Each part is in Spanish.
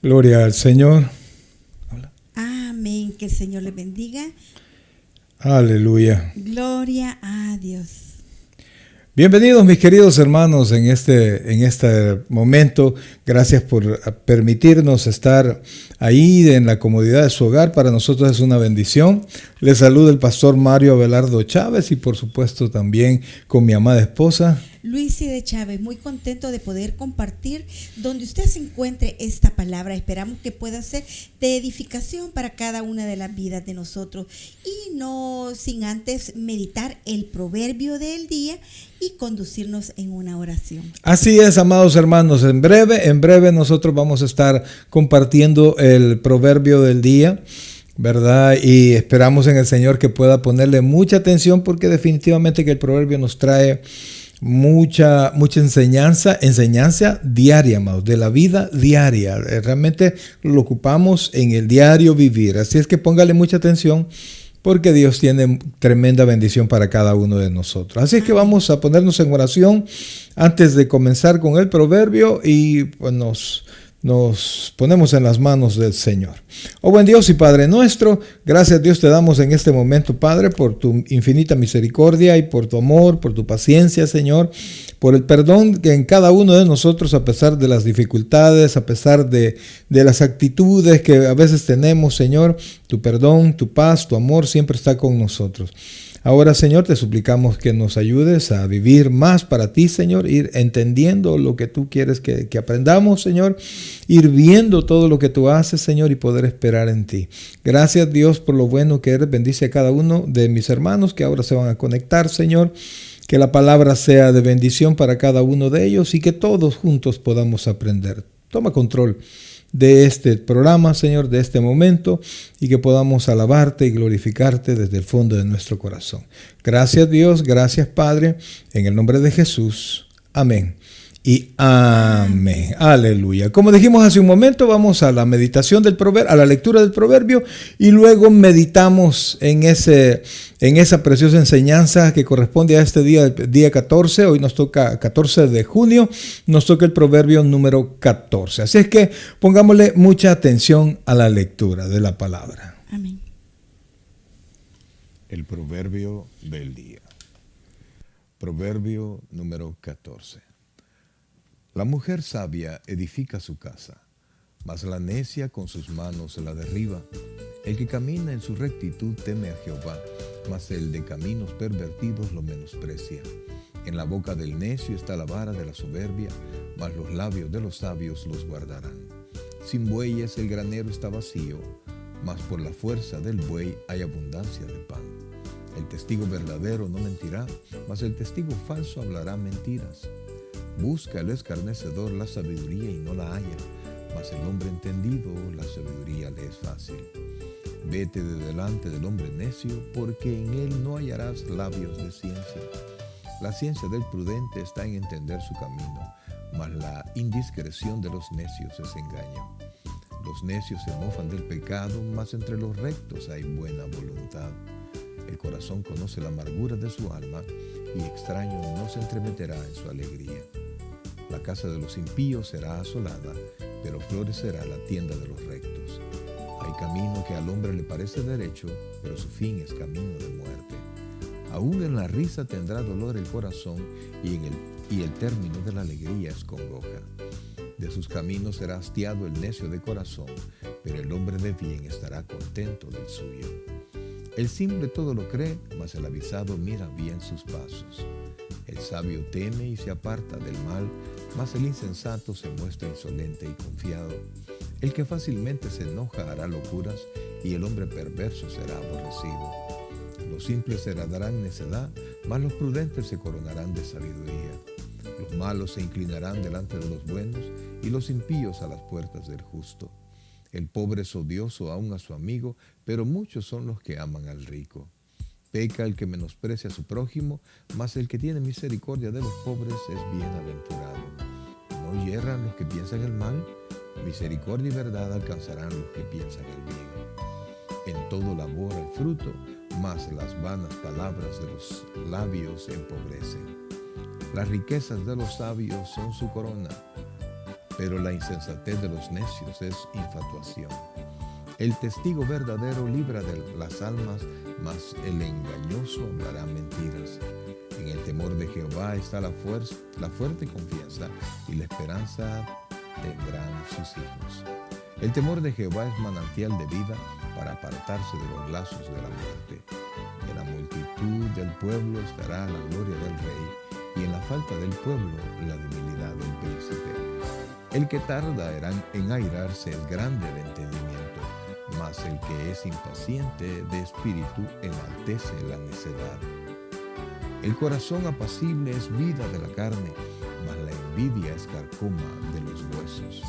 Gloria al Señor. Hola. Amén. Que el Señor les bendiga. Aleluya. Gloria a Dios. Bienvenidos mis queridos hermanos en este momento. Gracias por permitirnos estar ahí en la comodidad de su hogar. Para nosotros es una bendición. Les saluda el pastor Mario Abelardo Chávez y por supuesto también con mi amada esposa Luisi de Chávez, muy contento de poder compartir donde usted se encuentre esta palabra. Esperamos que pueda ser de edificación para cada una de las vidas de nosotros y no sin antes meditar el proverbio del día y conducirnos en una oración. Así es, amados hermanos, en breve nosotros vamos a estar compartiendo el proverbio del día, ¿verdad? Y esperamos en el Señor que pueda ponerle mucha atención porque definitivamente que el proverbio nos trae mucha enseñanza diaria, amados, de la vida diaria. Realmente lo ocupamos en el diario vivir. Así es que póngale mucha atención porque Dios tiene tremenda bendición para cada uno de nosotros. Así es que vamos a ponernos en oración antes de comenzar con el proverbio y pues nos ponemos en las manos del Señor. Oh buen Dios y Padre nuestro, gracias Dios te damos en este momento, Padre, por tu infinita misericordia y por tu amor, por tu paciencia, Señor, por el perdón que en cada uno de nosotros, a pesar de las dificultades, a pesar de las actitudes que a veces tenemos, Señor, tu perdón, tu paz, tu amor siempre está con nosotros. Ahora, Señor, te suplicamos que nos ayudes a vivir más para ti, Señor, ir entendiendo lo que tú quieres que aprendamos, Señor, ir viendo todo lo que tú haces, Señor, y poder esperar en ti. Gracias, Dios, por lo bueno que eres. Bendice a cada uno de mis hermanos que ahora se van a conectar, Señor. Que la palabra sea de bendición para cada uno de ellos y que todos juntos podamos aprender. Toma control de este programa, Señor, de este momento, y que podamos alabarte y glorificarte desde el fondo de nuestro corazón. Gracias Dios, gracias Padre, en el nombre de Jesús. Amén. Y amén. Aleluya. Como dijimos hace un momento, vamos a la meditación del proverbio, a la lectura del proverbio, y luego meditamos en esa preciosa enseñanza que corresponde a este día 14. Hoy nos toca 14 de junio, nos toca el proverbio número 14. Así es que pongámosle mucha atención a la lectura de la palabra. Amén. El proverbio del día. Proverbio número 14. La mujer sabia edifica su casa, mas la necia con sus manos la derriba. El que camina en su rectitud teme a Jehová, mas el de caminos pervertidos lo menosprecia. En la boca del necio está la vara de la soberbia, mas los labios de los sabios los guardarán. Sin bueyes el granero está vacío, mas por la fuerza del buey hay abundancia de pan. El testigo verdadero no mentirá, mas el testigo falso hablará mentiras. Busca el escarnecedor la sabiduría y no la halla, mas el hombre entendido la sabiduría le es fácil. Vete de delante del hombre necio, porque en él no hallarás labios de ciencia. La ciencia del prudente está en entender su camino, mas la indiscreción de los necios es engaño. Los necios se mofan del pecado, mas entre los rectos hay buena voluntad. El corazón conoce la amargura de su alma, y extraño no se entremeterá en su alegría. La casa de los impíos será asolada, pero florecerá la tienda de los rectos. Hay camino que al hombre le parece derecho, pero su fin es camino de muerte. Aún en la risa tendrá dolor el corazón, y el término de la alegría es congoja. De sus caminos será hastiado el necio de corazón, pero el hombre de bien estará contento del suyo. El simple todo lo cree, mas el avisado mira bien sus pasos. El sabio teme y se aparta del mal, mas el insensato se muestra insolente y confiado. El que fácilmente se enoja hará locuras, y el hombre perverso será aborrecido. Los simples heredarán necedad, mas los prudentes se coronarán de sabiduría. Los malos se inclinarán delante de los buenos, y los impíos a las puertas del justo. El pobre es odioso aún a su amigo, pero muchos son los que aman al rico. Peca el que menosprecia a su prójimo, mas el que tiene misericordia de los pobres es bienaventurado. ¿No yerran los que piensan el mal? Misericordia y verdad alcanzarán los que piensan el bien. En todo labora el fruto, mas las vanas palabras de los labios empobrecen. Las riquezas de los sabios son su corona, pero la insensatez de los necios es infatuación. El testigo verdadero libra de las almas, mas el engañoso hablará mentiras. En el temor de Jehová está la fuerte confianza, y la esperanza tendrán sus hijos. El temor de Jehová es manantial de vida para apartarse de los lazos de la muerte. En la multitud del pueblo estará la gloria del rey, y en la falta del pueblo la debilidad del príncipe. El que tarda en airarse es grande de entendimiento, mas el que es impaciente de espíritu enaltece la necedad. El corazón apacible es vida de la carne, mas la envidia es carcoma de los huesos.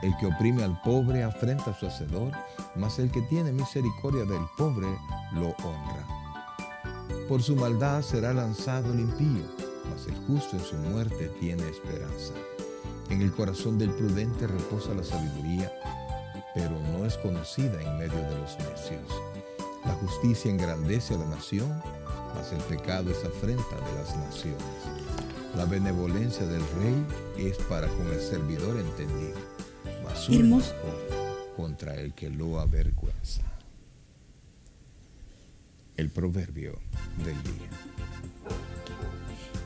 El que oprime al pobre afrenta a su hacedor, mas el que tiene misericordia del pobre lo honra. Por su maldad será lanzado el impío, mas el justo en su muerte tiene esperanza. En el corazón del prudente reposa la sabiduría, pero no es conocida en medio de los necios. La justicia engrandece a la nación, mas el pecado es afrenta de las naciones. La benevolencia del rey es para con el servidor entendido, mas su enojo contra el que lo avergüenza. El proverbio del día.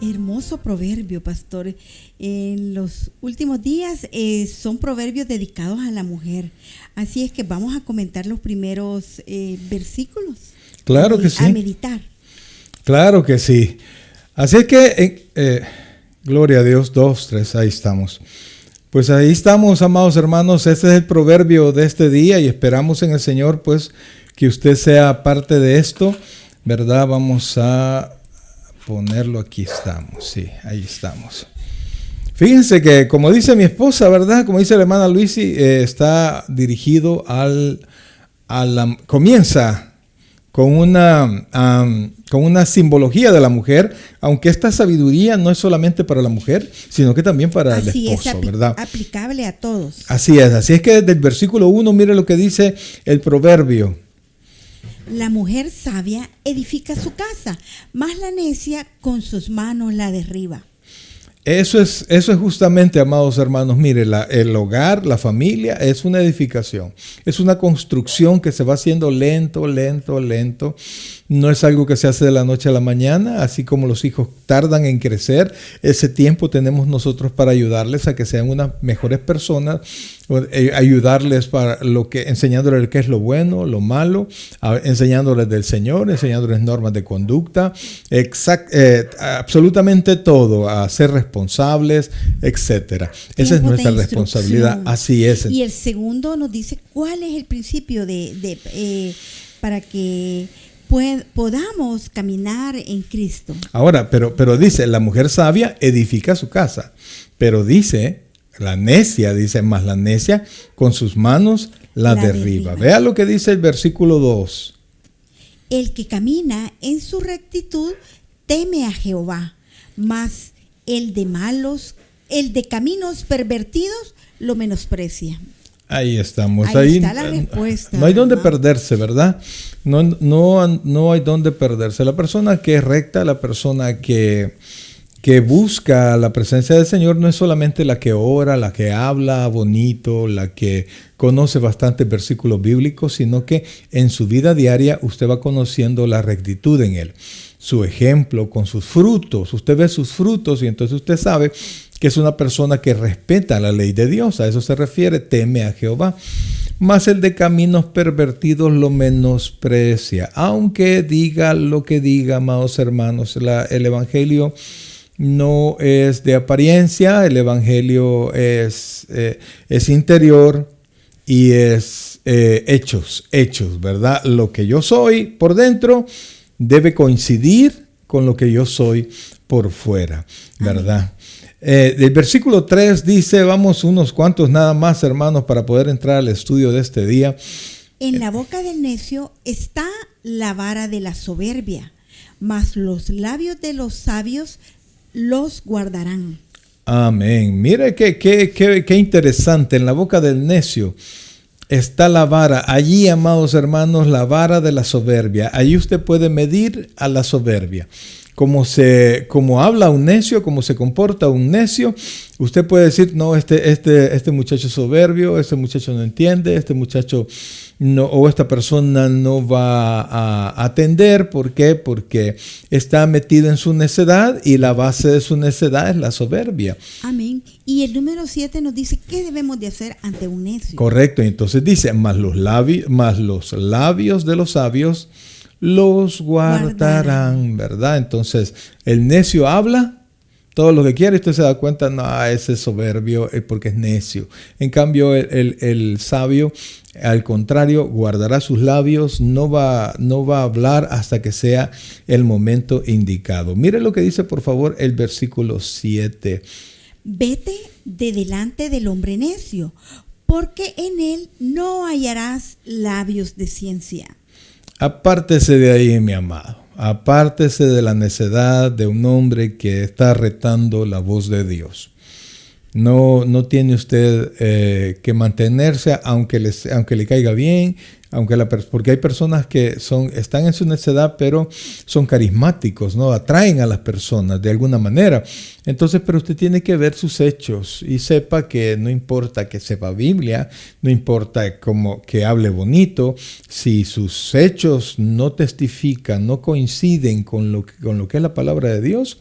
Hermoso proverbio, pastor. En los últimos días son proverbios dedicados a la mujer. Así es que vamos a comentar los primeros versículos. Claro que sí. A meditar. Claro que sí. Así es que, gloria a Dios, 2, 3, ahí estamos. Pues ahí estamos, amados hermanos. Este es el proverbio de este día y esperamos en el Señor, pues, que usted sea parte de esto, ¿verdad? Vamos a ponerlo, aquí estamos, sí, ahí estamos. Fíjense que, como dice mi esposa, ¿verdad? Como dice la hermana Luisi, está dirigido comienza con una simbología de la mujer, aunque esta sabiduría no es solamente para la mujer, sino que también para el esposo, ¿verdad? Aplicable a todos. Así es que desde el versículo 1, mire lo que dice el proverbio. La mujer sabia edifica su casa, mas la necia con sus manos la derriba. Eso es justamente, amados hermanos, mire, el hogar, la familia es una edificación, es una construcción que se va haciendo lento. No es algo que se hace de la noche a la mañana, así como los hijos tardan en crecer. Ese tiempo tenemos nosotros para ayudarles a que sean unas mejores personas, ayudarles enseñándoles qué es lo bueno, lo malo, enseñándoles del Señor, enseñándoles normas de conducta, absolutamente todo, a ser responsables, etcétera. Esa es nuestra responsabilidad. Así es. Y el segundo nos dice cuál es el principio para que podamos caminar en Cristo. Ahora, pero dice, la mujer sabia edifica su casa, pero dice, la necia con sus manos la derriba. Vea lo que dice el versículo 2. El que camina en su rectitud teme a Jehová, mas el de caminos pervertidos lo menosprecia. Ahí estamos. Ahí está la respuesta. No hay donde perderse, ¿verdad? No hay donde perderse. La persona que es recta, la persona que busca la presencia del Señor, no es solamente la que ora, la que habla bonito, la que conoce bastantes versículos bíblicos, sino que en su vida diaria usted va conociendo la rectitud en él. Su ejemplo con sus frutos. Usted ve sus frutos y entonces usted sabe que es una persona que respeta la ley de Dios. A eso se refiere, teme a Jehová. Mas el de caminos pervertidos lo menosprecia. Aunque diga lo que diga, amados hermanos, el evangelio no es de apariencia, el evangelio es interior y es hechos, ¿verdad? Lo que yo soy por dentro debe coincidir con lo que yo soy por fuera, ¿verdad? El versículo 3 dice, vamos unos cuantos nada más, hermanos, para poder entrar al estudio de este día. En la boca del necio está la vara de la soberbia, mas los labios de los sabios los guardarán. Amén. Mire qué interesante. En la boca del necio está la vara. Allí, amados hermanos, la vara de la soberbia. Allí usted puede medir a la soberbia. como habla un necio, como se comporta un necio, usted puede decir, no, este muchacho es soberbio, este muchacho no entiende, este muchacho no, o esta persona no va a atender. ¿Por qué? Porque está metido en su necedad y la base de su necedad es la soberbia. Amén. Y el número 7 nos dice qué debemos de hacer ante un necio. Correcto. Entonces dice, más los labios de los sabios los guardarán, ¿verdad? Entonces, el necio habla todo lo que quiere, y usted se da cuenta, no, ese es soberbio porque es necio. En cambio, el sabio, al contrario, guardará sus labios, no va a hablar hasta que sea el momento indicado. Mire lo que dice, por favor, el versículo 7. Vete de delante del hombre necio, porque en él no hallarás labios de ciencia. Apártese de ahí, mi amado. Apártese de la necedad de un hombre que está retando la voz de Dios. No tiene usted que mantenerse aunque le caiga bien, porque hay personas que están en su necedad, pero son carismáticos, ¿no? Atraen a las personas de alguna manera. Entonces, pero usted tiene que ver sus hechos y sepa que no importa que sepa Biblia, no importa que hable bonito, si sus hechos no testifican, no coinciden con lo que es la palabra de Dios,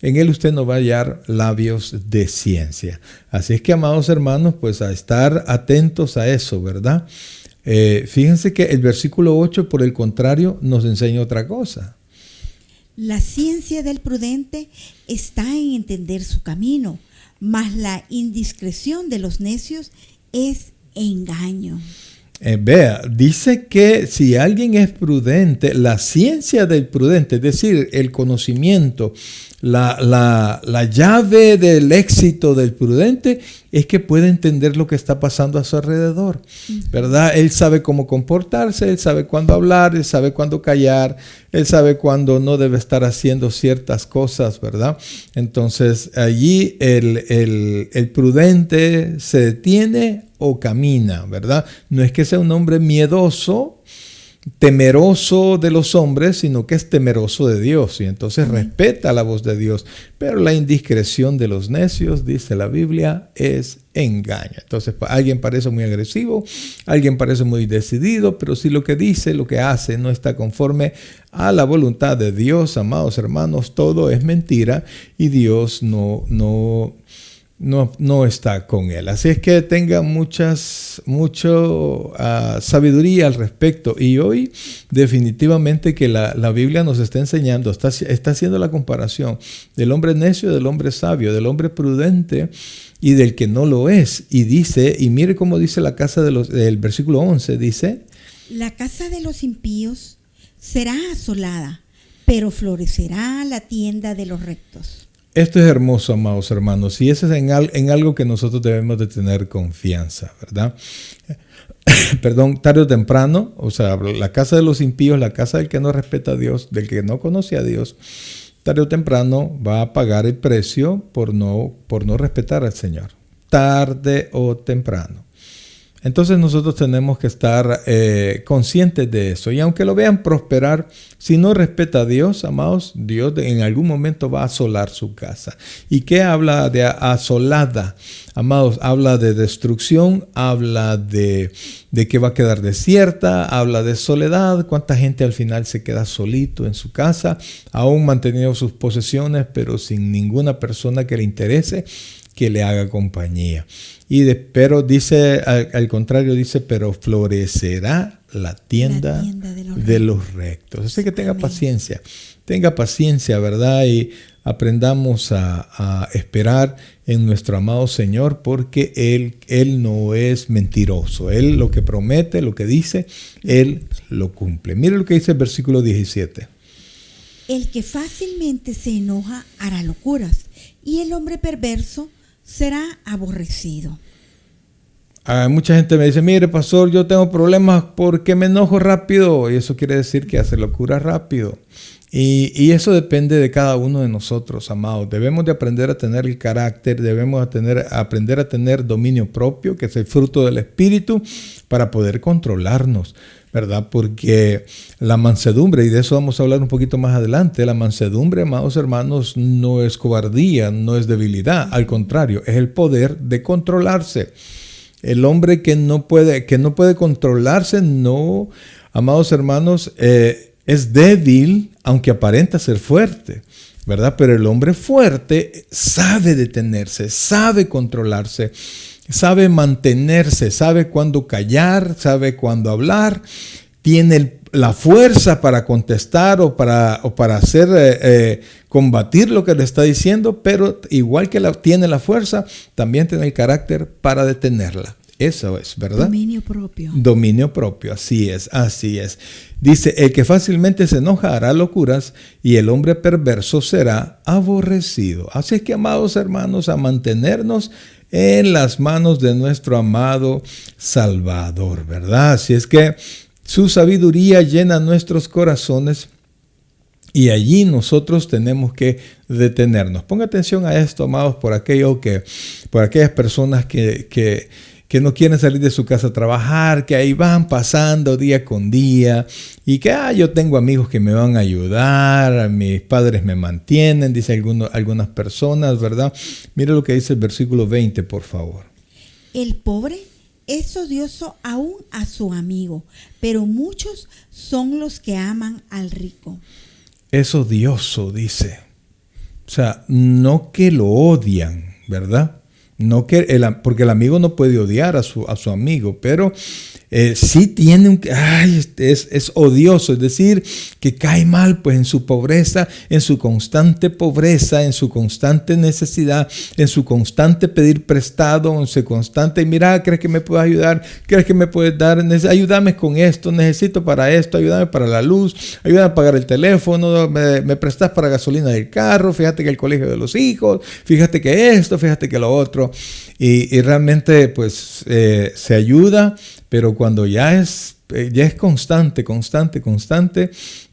en él usted no va a hallar labios de ciencia. Así es que, amados hermanos, pues a estar atentos a eso, ¿verdad? Fíjense que el versículo 8, por el contrario, nos enseña otra cosa. La ciencia del prudente está en entender su camino, mas la indiscreción de los necios es engaño. Vea, dice que si alguien es prudente, la ciencia del prudente, es decir, el conocimiento, la llave del éxito del prudente es que puede entender lo que está pasando a su alrededor, ¿verdad? Él sabe cómo comportarse, él sabe cuándo hablar, él sabe cuándo callar, él sabe cuándo no debe estar haciendo ciertas cosas, ¿verdad? Entonces allí el prudente se detiene o camina, ¿verdad? No es que sea un hombre miedoso, temeroso de los hombres, sino que es temeroso de Dios y entonces respeta la voz de Dios. Pero la indiscreción de los necios, dice la Biblia, es engaño. Entonces alguien parece muy agresivo, alguien parece muy decidido, pero si lo que dice, lo que hace no está conforme a la voluntad de Dios, amados hermanos, todo es mentira y Dios no está con él. Así es que tenga mucha sabiduría al respecto. Y hoy definitivamente que la Biblia nos está enseñando, está haciendo la comparación del hombre necio, del hombre sabio, del hombre prudente y del que no lo es. Y dice, y mire cómo dice la casa del versículo 11, dice: la casa de los impíos será asolada, pero florecerá la tienda de los rectos. Esto es hermoso, amados hermanos, y eso es en algo que nosotros debemos de tener confianza, ¿verdad? Perdón, tarde o temprano, o sea, la casa de los impíos, la casa del que no respeta a Dios, del que no conoce a Dios, tarde o temprano va a pagar el precio por no respetar al Señor. Tarde o temprano. Entonces nosotros tenemos que estar conscientes de eso. Y aunque lo vean prosperar, si no respeta a Dios, amados, Dios en algún momento va a asolar su casa. ¿Y qué habla de asolada? Amados, habla de destrucción, habla de que va a quedar desierta, habla de soledad. ¿Cuánta gente al final se queda solito en su casa, aún manteniendo sus posesiones, pero sin ninguna persona que le interese, que le haga compañía? Pero dice, al contrario, dice, pero florecerá la tienda de los rectos. Así que tenga paciencia, ¿verdad? Y aprendamos a esperar en nuestro amado Señor, porque Él no es mentiroso. Él lo que promete, lo que dice, Él lo cumple. Mire lo que dice el versículo 17. El que fácilmente se enoja hará locuras, y el hombre perverso será aborrecido. Mucha gente me dice: mire, pastor, yo tengo problemas porque me enojo rápido. Y eso quiere decir que hace locura rápido. Y eso depende de cada uno de nosotros, amados. Debemos de aprender a tener el carácter, debemos aprender a tener dominio propio, que es el fruto del Espíritu, para poder controlarnos, ¿verdad? Porque la mansedumbre, y de eso vamos a hablar un poquito más adelante, la mansedumbre, amados hermanos, no es cobardía, no es debilidad, al contrario, es el poder de controlarse. El hombre que no puede controlarse, no, amados hermanos, es débil, aunque aparenta ser fuerte, ¿verdad? Pero el hombre fuerte sabe detenerse, sabe controlarse, sabe mantenerse, sabe cuándo callar, sabe cuándo hablar, tiene la fuerza para contestar o para hacer combatir lo que le está diciendo, pero igual que tiene la fuerza, también tiene el carácter para detenerla. Eso es, ¿verdad? Dominio propio. Dominio propio, así es, así es. Dice, el que fácilmente se enoja hará locuras y el hombre perverso será aborrecido. Así es que, amados hermanos, a mantenernos en las manos de nuestro amado Salvador, ¿verdad? Así es que su sabiduría llena nuestros corazones y allí nosotros tenemos que detenernos. Ponga atención a esto, amados, por aquellas personas que no quieren salir de su casa a trabajar, que ahí van pasando día con día y que yo tengo amigos que me van a ayudar, mis padres me mantienen, dice algunas personas, ¿verdad? Mire lo que dice el versículo 20, por favor. El pobre es odioso aún a su amigo, pero muchos son los que aman al rico. Es odioso, dice. O sea, no que lo odian, ¿verdad? No porque el amigo no puede odiar a su amigo, pero sí tiene es odioso, es decir, que cae mal pues en su pobreza, en su constante pobreza, en su constante necesidad, en su constante pedir prestado, en su constante, mira, ¿crees que me puedes ayudar? ¿Crees que me puedes dar? Ayúdame con esto, necesito para esto, ayúdame para la luz, ayúdame a pagar el teléfono, me prestas para gasolina del carro, fíjate que el colegio de los hijos, fíjate que esto, fíjate que lo otro. Y realmente pues se ayuda, pero cuando ya es constante,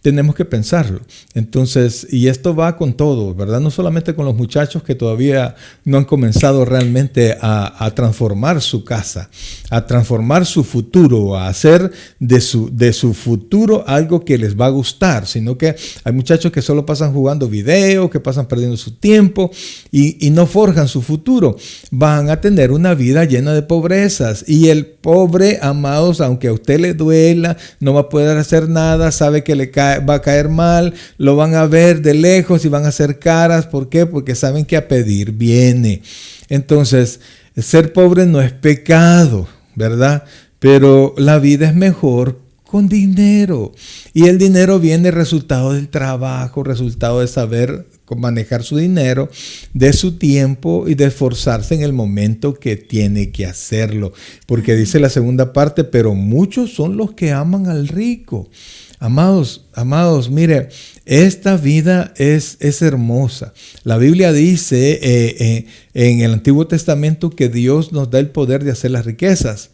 tenemos que pensarlo. Entonces, y esto va con todo, ¿verdad? No solamente con los muchachos que todavía no han comenzado realmente a transformar su casa, a transformar su futuro, a hacer de su futuro algo que les va a gustar, sino que hay muchachos que solo pasan jugando video, que pasan perdiendo su tiempo y no forjan su futuro. Van a tener una vida llena de pobrezas y el pobre, amados, aunque a usted le duela, no va a poder hacer nada, sabe que va a caer mal, lo van a ver de lejos y van a hacer caras. ¿Por qué? Porque saben que a pedir viene. Entonces, ser pobre no es pecado, ¿verdad? Pero la vida es mejor con dinero. Y el dinero viene resultado del trabajo, resultado de saber manejar su dinero, de su tiempo y de esforzarse en el momento que tiene que hacerlo. Porque dice la segunda parte, pero muchos son los que aman al rico. Amados, mire, esta vida es hermosa. La Biblia dice en el Antiguo Testamento que Dios nos da el poder de hacer las riquezas,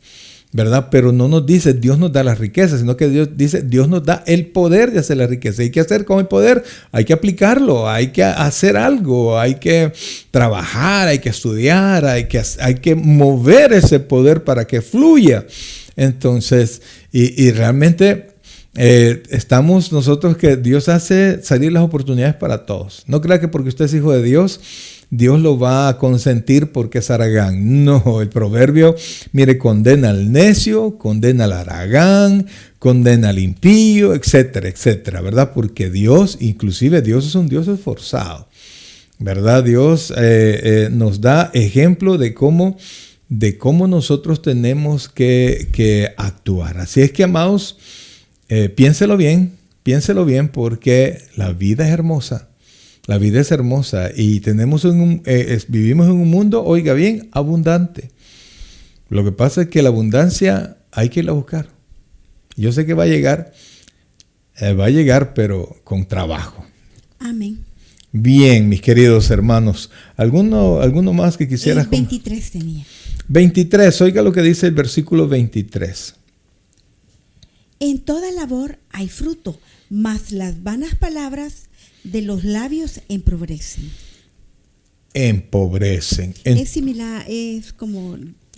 ¿verdad? Pero no nos dice Dios nos da las riquezas, sino que Dios dice Dios nos da el poder de hacer la riqueza. ¿Y qué hacer con el poder? Hay que aplicarlo, hay que hacer algo, hay que trabajar, hay que estudiar, hay que mover ese poder para que fluya. Entonces, y realmente estamos nosotros que Dios hace salir las oportunidades para todos. No crea que porque usted es hijo de Dios, Dios lo va a consentir porque es haragán. No, el proverbio, mire, condena al necio, condena al haragán, condena al impío, etcétera, etcétera, ¿verdad? Porque Dios, inclusive Dios es un Dios esforzado, ¿verdad? Dios nos da ejemplo de cómo nosotros tenemos que actuar. Así es que, amados, piénselo bien, porque la vida es hermosa. La vida es hermosa y vivimos en un mundo, oiga bien, abundante. Lo que pasa es que la abundancia hay que irla a buscar. Yo sé que va a llegar, pero con trabajo. Amén. Bien, mis queridos hermanos. ¿Alguno más que quisieras? 23 tenía. 23, oiga lo que dice el versículo 23. En toda labor hay fruto, mas las vanas palabras de los labios empobrecen. Empobrecen. Es similar, es como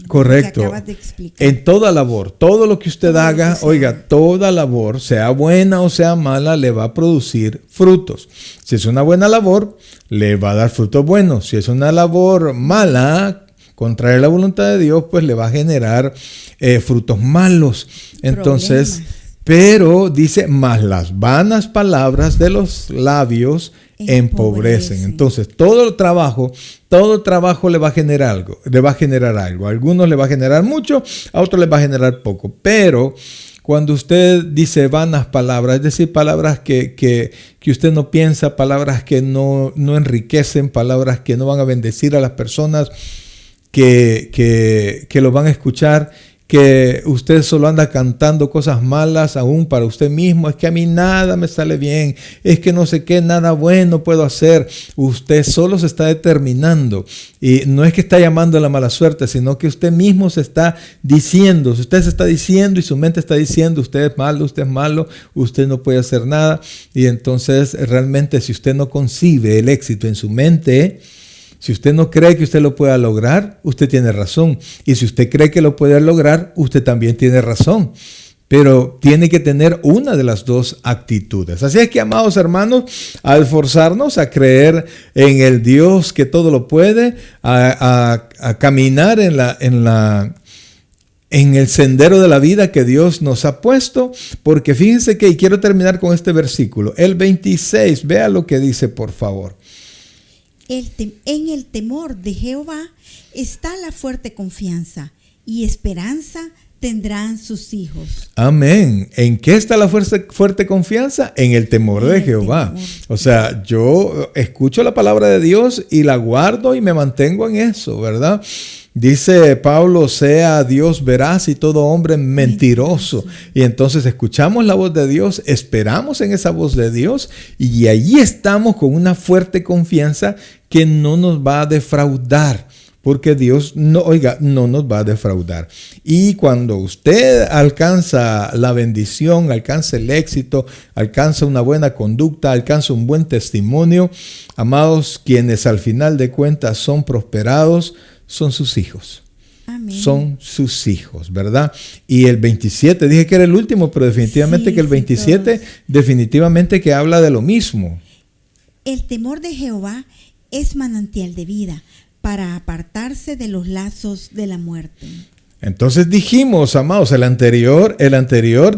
correcto. lo que acabas de explicar. En toda labor, todo lo que usted haga, oiga, toda labor, sea buena o sea mala, le va a producir frutos. Si es una buena labor, le va a dar frutos buenos. Si es una labor mala, contraria a la voluntad de Dios, pues le va a generar frutos malos. Entonces, Problemas. pero dice, más las vanas palabras de los labios empobrecen. Entonces, todo el trabajo le va a generar algo, A algunos le va a generar mucho, a otros les va a generar poco. Pero cuando usted dice vanas palabras, es decir, palabras que usted no piensa, palabras que no enriquecen, palabras que no van a bendecir a las personas que lo van a escuchar, que usted solo anda cantando cosas malas aún para usted mismo, es que a mí nada me sale bien, es que no sé qué, nada bueno puedo hacer. Usted solo se está determinando, y no es que está llamando a la mala suerte, sino que usted mismo se está diciendo, usted se está diciendo y su mente está diciendo, usted es malo, usted no puede hacer nada. Y entonces realmente, si usted no concibe el éxito en su mente, si usted no cree que usted lo pueda lograr, usted tiene razón. Y si usted cree que lo puede lograr, usted también tiene razón. Pero tiene que tener una de las dos actitudes. Así es que, amados hermanos, a esforzarnos a creer en el Dios que todo lo puede, a caminar en el sendero de la vida que Dios nos ha puesto. Porque fíjense que, y quiero terminar con este versículo, el 26, vea lo que dice, por favor. En el temor de Jehová está la fuerte confianza, y esperanza tendrán sus hijos. Amén. ¿En qué está la fuerte confianza? En el temor de Jehová. O sea, yo escucho la palabra de Dios y la guardo y me mantengo en eso, ¿verdad? Dice Pablo, sea Dios veraz y todo hombre mentiroso. Y entonces escuchamos la voz de Dios, esperamos en esa voz de Dios, y allí estamos con una fuerte confianza que no nos va a defraudar. Porque Dios no nos va a defraudar. Y cuando usted alcanza la bendición, alcanza el éxito, alcanza una buena conducta, alcanza un buen testimonio, amados, quienes al final de cuentas son prosperados, son sus hijos. Amén. Son sus hijos, ¿verdad? Y el 27, dije que era el último, pero definitivamente sí, que el 27 definitivamente que habla de lo mismo. El temor de Jehová es manantial de vida, para apartarse de los lazos de la muerte. Entonces dijimos, amados, el anterior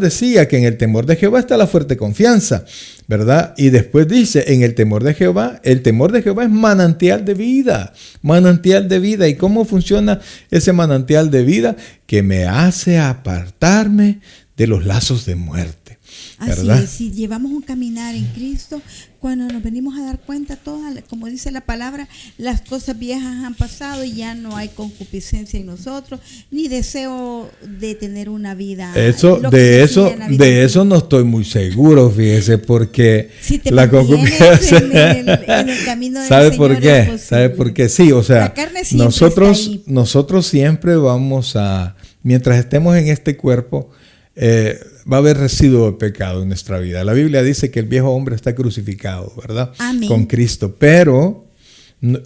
decía que en el temor de Jehová está la fuerte confianza, ¿verdad? Y después dice, en el temor de Jehová es manantial de vida, manantial de vida. ¿Y cómo funciona ese manantial de vida? Que me hace apartarme de los lazos de muerte, ¿verdad? Así es, si llevamos un caminar en Cristo, cuando nos venimos a dar cuenta, todas, como dice la palabra, las cosas viejas han pasado y ya no hay concupiscencia en nosotros, ni deseo de tener una vida. De eso no estoy muy seguro, fíjese, porque si te la concupiscencia en el camino del ¿sabe Señor por qué? es posible. ¿Sabe por qué? Sí, o sea, la carne siempre está ahí. nosotros siempre vamos a, mientras estemos en este cuerpo, va a haber residuo de pecado en nuestra vida. La Biblia dice que el viejo hombre está crucificado, ¿verdad? Amén. Con Cristo, pero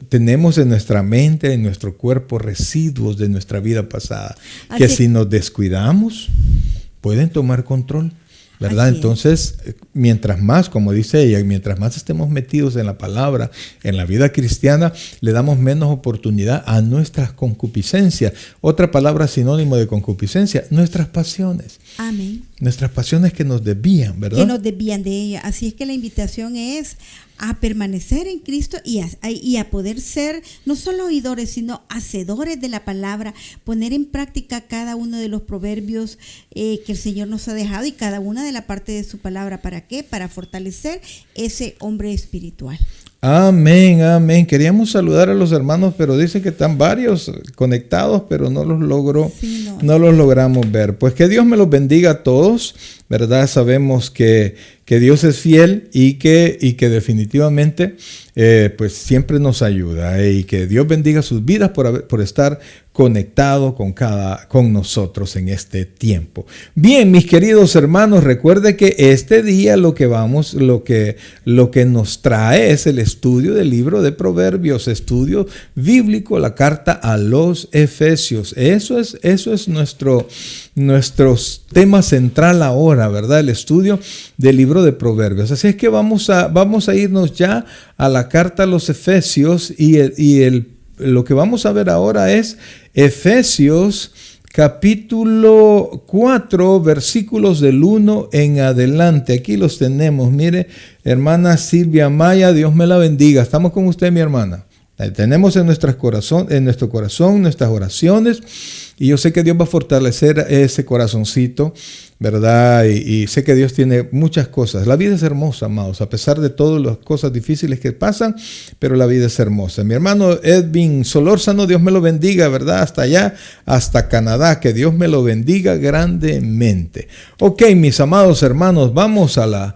tenemos en nuestra mente, en nuestro cuerpo, residuos de nuestra vida pasada, que si nos descuidamos, pueden tomar control, ¿verdad? Entonces, mientras más, como dice ella, mientras más estemos metidos en la palabra, en la vida cristiana, le damos menos oportunidad a nuestras concupiscencias. Otra palabra sinónimo de concupiscencia, nuestras pasiones. Amén. Nuestras pasiones que nos desvían, ¿verdad? Que nos desvían de ella. Así es que la invitación es a permanecer en Cristo y a poder ser no solo oidores, sino hacedores de la palabra, poner en práctica cada uno de los proverbios que el Señor nos ha dejado y cada una de la parte de su palabra. ¿Para qué? Para fortalecer ese hombre espiritual. Amén, amén. Queríamos saludar a los hermanos, pero dicen que están varios conectados, pero no los no los logramos ver. Pues que Dios me los bendiga a todos, ¿verdad? Sabemos que que Dios es fiel y que definitivamente pues siempre nos ayuda, y que Dios bendiga sus vidas por estar conectado con nosotros en este tiempo. Bien, mis queridos hermanos, recuerde que este día lo que nos trae es el estudio del libro de Proverbios, estudio bíblico, la carta a los Efesios. Eso es nuestro tema central ahora, ¿verdad? El estudio del libro de Proverbios. Así es que vamos a irnos ya a la carta a los Efesios, lo que vamos a ver ahora es Efesios capítulo 4, versículos del 1 en adelante. Aquí los tenemos. Mire, hermana Silvia Maya, Dios me la bendiga. Estamos con usted, mi hermana. Tenemos en nuestro corazón nuestras oraciones, y yo sé que Dios va a fortalecer ese corazoncito, ¿verdad? Y sé que Dios tiene muchas cosas. La vida es hermosa, amados, a pesar de todas las cosas difíciles que pasan, pero la vida es hermosa. Mi hermano Edwin Solórzano, Dios me lo bendiga, ¿verdad? Hasta allá, hasta Canadá, que Dios me lo bendiga grandemente. Ok, mis amados hermanos, vamos a la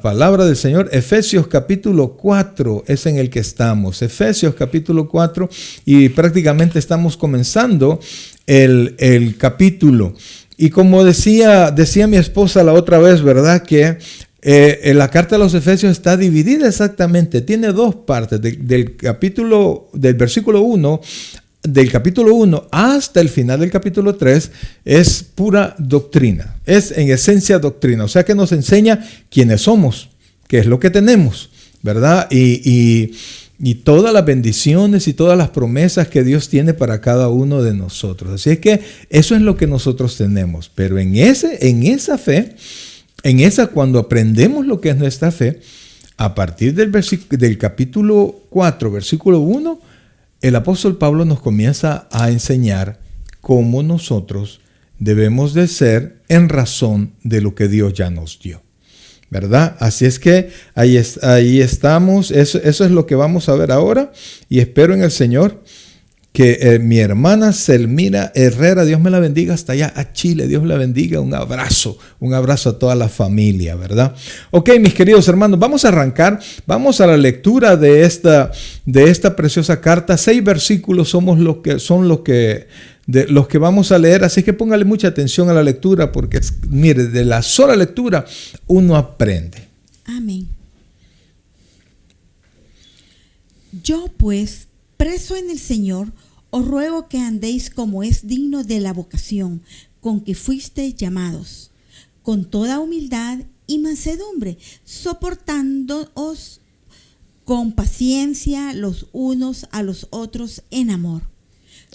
palabra del Señor. Efesios capítulo 4 es en el que estamos. Efesios capítulo 4, y prácticamente estamos comenzando el capítulo. Y como decía mi esposa la otra vez, ¿verdad? Que la carta de los Efesios está dividida exactamente. Tiene dos partes. Del versículo 1, del capítulo 1 hasta el final del capítulo 3 es pura doctrina. Es en esencia doctrina. O sea que nos enseña quiénes somos, qué es lo que tenemos, ¿verdad? Y todas las bendiciones y todas las promesas que Dios tiene para cada uno de nosotros. Así es que eso es lo que nosotros tenemos. Pero en esa fe, cuando aprendemos lo que es nuestra fe, a partir del capítulo 4, versículo 1, el apóstol Pablo nos comienza a enseñar cómo nosotros debemos de ser en razón de lo que Dios ya nos dio, ¿verdad? Así es que ahí estamos. Eso es lo que vamos a ver ahora, y espero en el Señor que mi hermana Selmira Herrera, Dios me la bendiga hasta allá a Chile, Dios la bendiga, un abrazo a toda la familia, ¿verdad? Ok, mis queridos hermanos, vamos a arrancar, vamos a la lectura de esta preciosa carta. 6 versículos son los que vamos a leer, así que póngale mucha atención a la lectura, porque mire, de la sola lectura uno aprende. Amén. Yo pues, preso en el Señor, os ruego que andéis como es digno de la vocación con que fuisteis llamados, con toda humildad y mansedumbre, soportándoos con paciencia los unos a los otros en amor,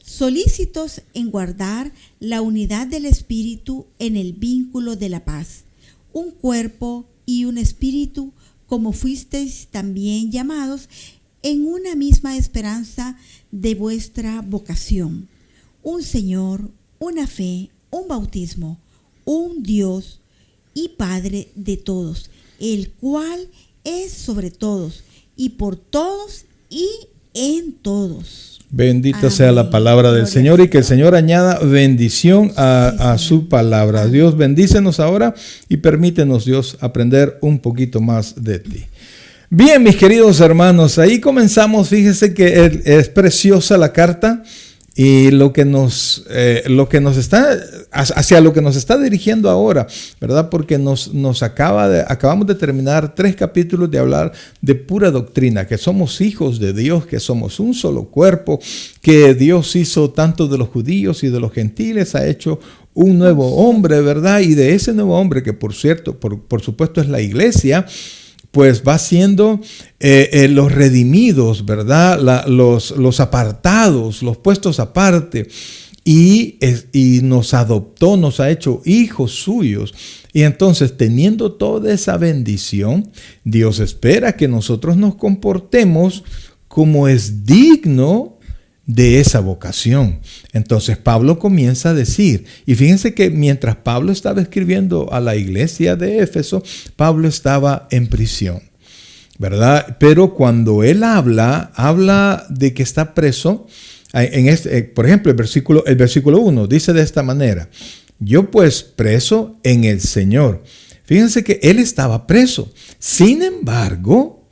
solícitos en guardar la unidad del Espíritu en el vínculo de la paz, un cuerpo y un espíritu, como fuisteis también llamados en una misma esperanza de vuestra vocación, un Señor, una fe, un bautismo, un Dios y Padre de todos, el cual es sobre todos y por todos y en todos. Bendita Amén. sea la palabra del Gloria Señor, y que el Señor. Señor añada bendición a su palabra. Amén. Dios, bendícenos ahora y permítenos, Dios, aprender un poquito más de ti. Bien, mis queridos hermanos, ahí comenzamos. Fíjese que es preciosa la carta, y lo que nos está dirigiendo ahora, ¿verdad? Porque acabamos de terminar 3 capítulos de hablar de pura doctrina, que somos hijos de Dios, que somos un solo cuerpo, que Dios hizo tanto de los judíos y de los gentiles, ha hecho un nuevo hombre, ¿verdad? Y de ese nuevo hombre, que por cierto, por supuesto es la iglesia, pues va siendo los redimidos, ¿verdad? Los apartados, los puestos aparte, y nos adoptó, nos ha hecho hijos suyos. Y entonces, teniendo toda esa bendición, Dios espera que nosotros nos comportemos como es digno de esa vocación. Entonces Pablo comienza a decir, y fíjense que mientras Pablo estaba escribiendo a la iglesia de Éfeso, Pablo estaba en prisión, ¿verdad? Pero cuando él habla de que está preso, por ejemplo, el versículo 1 dice de esta manera: yo pues preso en el Señor. Fíjense que él estaba preso. Sin embargo,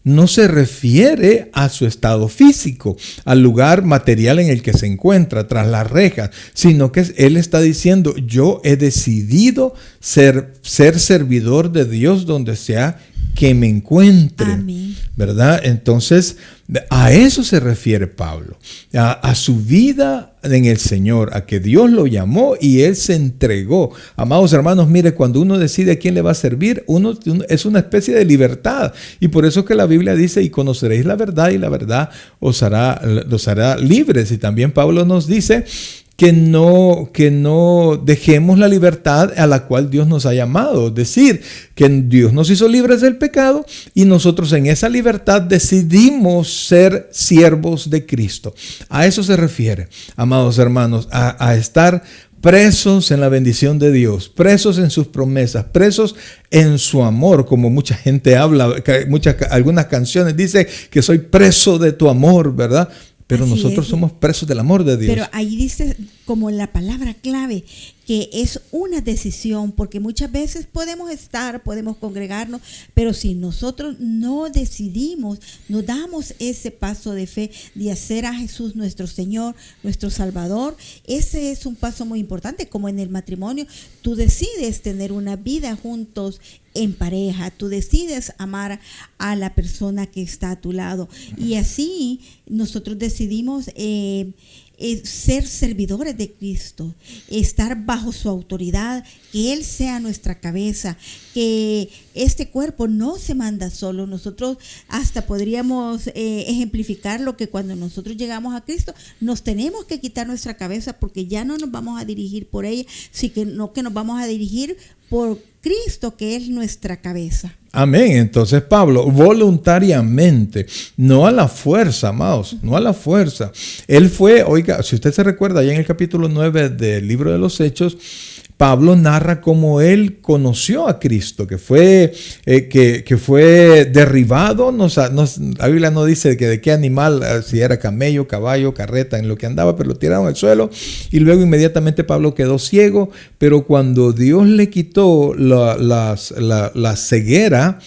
no se refiere a su estado físico, al lugar material en el que se encuentra, tras las rejas, sino que él está diciendo, yo he decidido ser servidor de Dios donde sea que me encuentre. Amén. ¿Verdad? Entonces, a eso se refiere Pablo, a su vida en el Señor, a que Dios lo llamó y él se entregó. Amados hermanos, mire, cuando uno decide a quién le va a servir, uno es una especie de libertad. Y por eso que la Biblia dice, y conoceréis la verdad, y la verdad los hará libres. Y también Pablo nos dice que no dejemos la libertad a la cual Dios nos ha llamado. Es decir, que Dios nos hizo libres del pecado y nosotros en esa libertad decidimos ser siervos de Cristo. A eso se refiere, amados hermanos, a estar presos en la bendición de Dios, presos en sus promesas, presos en su amor, como mucha gente habla, algunas canciones dicen que soy preso de tu amor, ¿verdad? Pero Así nosotros es. somos presos del amor de Dios. Pero ahí dice como la palabra clave que es una decisión, porque muchas veces podemos congregarnos, pero si nosotros no decidimos, no damos ese paso de fe de hacer a Jesús nuestro Señor, nuestro Salvador, ese es un paso muy importante. Como en el matrimonio, tú decides tener una vida juntos en pareja, tú decides amar a la persona que está a tu lado, y así nosotros decidimos ser servidores de Cristo, estar bajo su autoridad, que Él sea nuestra cabeza, que este cuerpo no se manda solo. Nosotros hasta podríamos ejemplificar lo que cuando nosotros llegamos a Cristo, nos tenemos que quitar nuestra cabeza, porque ya no nos vamos a dirigir por ella, sino que nos vamos a dirigir por Cristo, que es nuestra cabeza. Amén. Entonces Pablo, voluntariamente, no a la fuerza, amados, no a la fuerza. Él fue, oiga, si usted se recuerda, allá en el capítulo 9 del libro de los Hechos, Pablo narra cómo él conoció a Cristo, que fue derribado. La Biblia no dice de qué animal, si era camello, caballo, carreta, en lo que andaba, pero lo tiraron al suelo y luego inmediatamente Pablo quedó ciego. Pero cuando Dios le quitó la ceguera,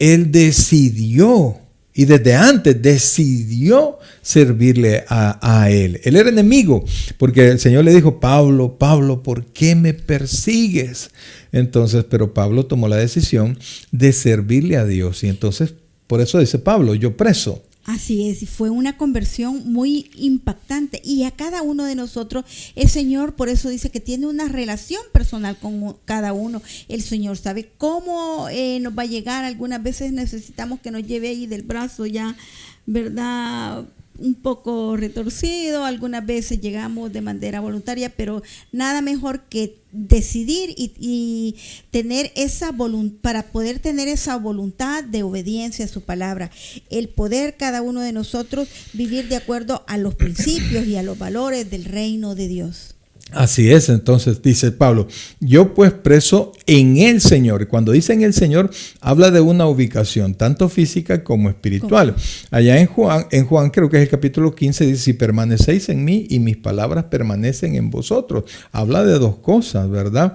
él decidió. Y desde antes decidió servirle a él. Él era enemigo, porque el Señor le dijo, Pablo, ¿por qué me persigues? Entonces, pero Pablo tomó la decisión de servirle a Dios. Y entonces, por eso dice Pablo, yo preso. Así es, fue una conversión muy impactante, y a cada uno de nosotros el Señor, por eso dice que tiene una relación personal con cada uno. El Señor sabe cómo nos va a llegar. Algunas veces necesitamos que nos lleve ahí del brazo ya, ¿verdad?, un poco retorcido. Algunas veces llegamos de manera voluntaria, pero nada mejor que decidir y tener esa voluntad, para poder tener esa voluntad de obediencia a su palabra, el poder cada uno de nosotros vivir de acuerdo a los principios y a los valores del reino de Dios. Así es, entonces dice Pablo, yo pues preso en el Señor. Y cuando dice en el Señor, habla de una ubicación, tanto física como espiritual. Allá en Juan creo que es el capítulo 15, dice, si permanecéis en mí y mis palabras permanecen en vosotros. Habla de dos cosas, ¿verdad?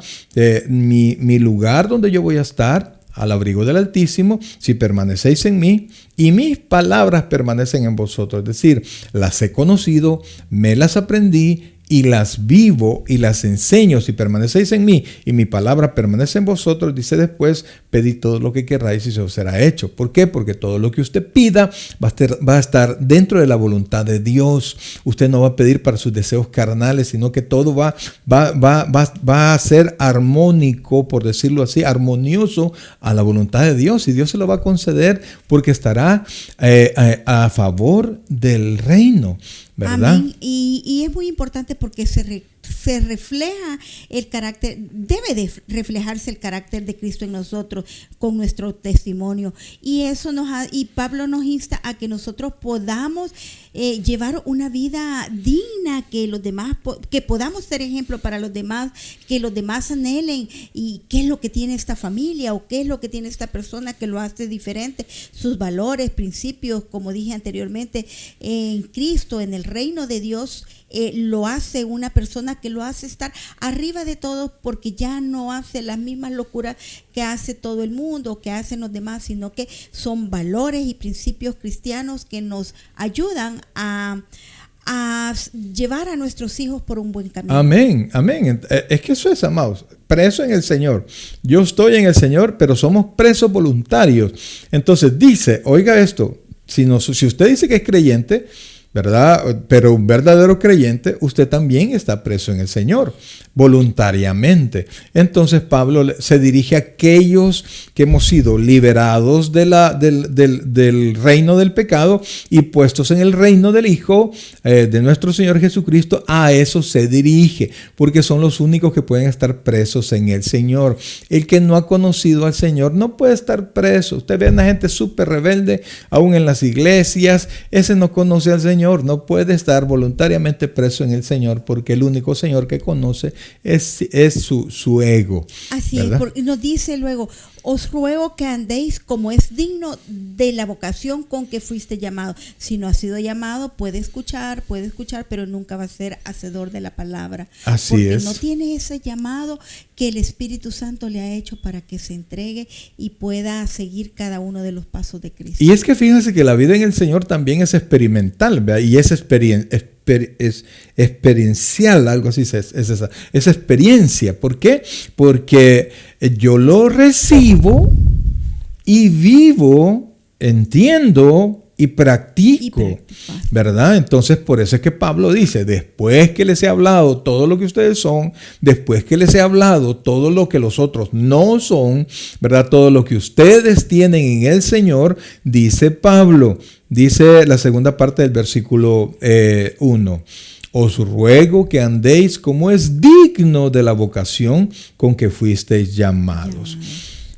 Mi lugar donde yo voy a estar, al abrigo del Altísimo, si permanecéis en mí y mis palabras permanecen en vosotros. Es decir, las he conocido, me las aprendí y las vivo y las enseño. Si permanecéis en mí y mi palabra permanece en vosotros, dice después, pedid todo lo que querráis y se os será hecho. ¿Por qué? Porque todo lo que usted pida va a estar dentro de la voluntad de Dios. Usted no va a pedir para sus deseos carnales, sino que todo va a ser armónico, por decirlo así, armonioso a la voluntad de Dios, y Dios se lo va a conceder porque estará a favor del reino, ¿verdad? Amén. Y es muy importante porque se refleja el carácter, debe de reflejarse el carácter de Cristo en nosotros con nuestro testimonio, y y Pablo nos insta a que nosotros podamos llevar una vida digna, que los demás, que podamos ser ejemplo para los demás, que los demás anhelen. Y qué es lo que tiene esta familia o qué es lo que tiene esta persona que lo hace diferente, sus valores, principios, como dije anteriormente, en Cristo, en el reino de Dios, lo hace una persona que lo hace estar arriba de todos, porque ya no hace las mismas locuras que hace todo el mundo, que hacen los demás, sino que son valores y principios cristianos que nos ayudan a llevar a nuestros hijos por un buen camino. Amén, amén. Es que eso es, amados, preso en el Señor. Yo estoy en el Señor, pero somos presos voluntarios. Entonces dice, oiga esto, si usted dice que es creyente, ¿verdad? Pero un verdadero creyente, usted también está preso en el Señor, voluntariamente. Entonces Pablo se dirige a aquellos que hemos sido liberados del reino del pecado y puestos en el reino del Hijo de nuestro Señor Jesucristo. A eso se dirige, porque son los únicos que pueden estar presos en el Señor. El que no ha conocido al Señor no puede estar preso. Usted ve a una gente súper rebelde, aún en las iglesias, ese no conoce al Señor. No puede estar voluntariamente preso en el Señor, porque el único Señor que conoce es su ego. Así ¿verdad? es, porque nos dice luego, os ruego que andéis como es digno de la vocación con que fuiste llamado. Si no has sido llamado, puede escuchar, pero nunca va a ser hacedor de la palabra. Así porque es. no tiene ese llamado que el Espíritu Santo le ha hecho para que se entregue y pueda seguir cada uno de los pasos de Cristo. Y es que fíjense que la vida en el Señor también es experimental, ¿verdad? Y es experiencial, algo así es esa experiencia. ¿Por qué? Porque yo lo recibo y vivo, entiendo y practico, ¿verdad? Entonces por eso es que Pablo dice, después que les he hablado todo lo que ustedes son, después que les he hablado todo lo que los otros no son, ¿verdad? Todo lo que ustedes tienen en el Señor, dice Pablo, dice la segunda parte del versículo 1. Os ruego que andéis como es digno de la vocación con que fuisteis llamados.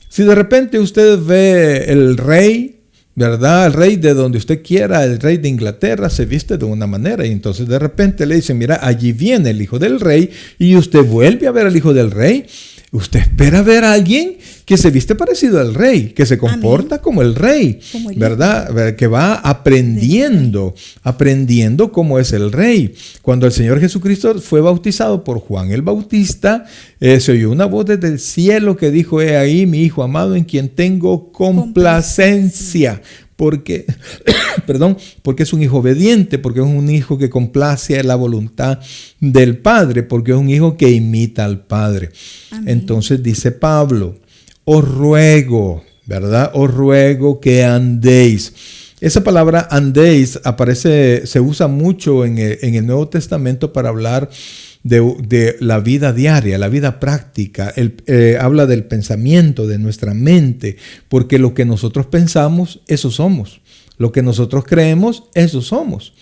Si de repente usted ve el rey, ¿verdad? El rey de donde usted quiera, el rey de Inglaterra, se viste de una manera y entonces de repente le dicen, mira, allí viene el hijo del rey, y usted vuelve a ver al hijo del rey. Usted espera ver a alguien que se viste parecido al rey, que se comporta como el rey, ¿verdad? Que va aprendiendo cómo es el rey. Cuando el Señor Jesucristo fue bautizado por Juan el Bautista, se oyó una voz desde el cielo que dijo, he ahí mi hijo amado en quien tengo complacencia. Porque es un hijo obediente, porque es un hijo que complace a la voluntad del Padre, porque es un hijo que imita al Padre. Amén. Entonces dice Pablo, os ruego, ¿verdad? Os ruego que andéis. Esa palabra andéis se usa mucho en el Nuevo Testamento para hablar de la vida diaria, la vida práctica. Habla del pensamiento, de nuestra mente, porque lo que nosotros pensamos, eso somos. Lo que nosotros creemos, eso somos.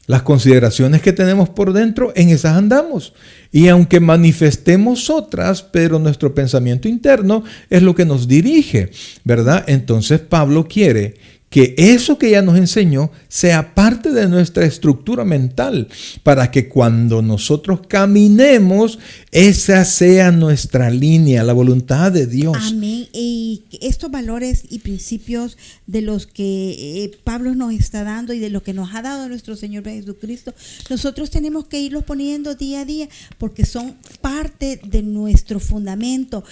Las consideraciones que tenemos por dentro, en esas andamos. Y aunque manifestemos otras, pero nuestro pensamiento interno es lo que nos dirige, ¿verdad? Entonces Pablo quiere que eso que ya nos enseñó sea parte de nuestra estructura mental, para que cuando nosotros caminemos, esa sea nuestra línea, la voluntad de Dios. Amén. Y estos valores y principios de los que Pablo nos está dando y de lo que nos ha dado nuestro Señor Jesucristo, nosotros tenemos que irlos poniendo día a día, porque son parte de nuestro fundamento.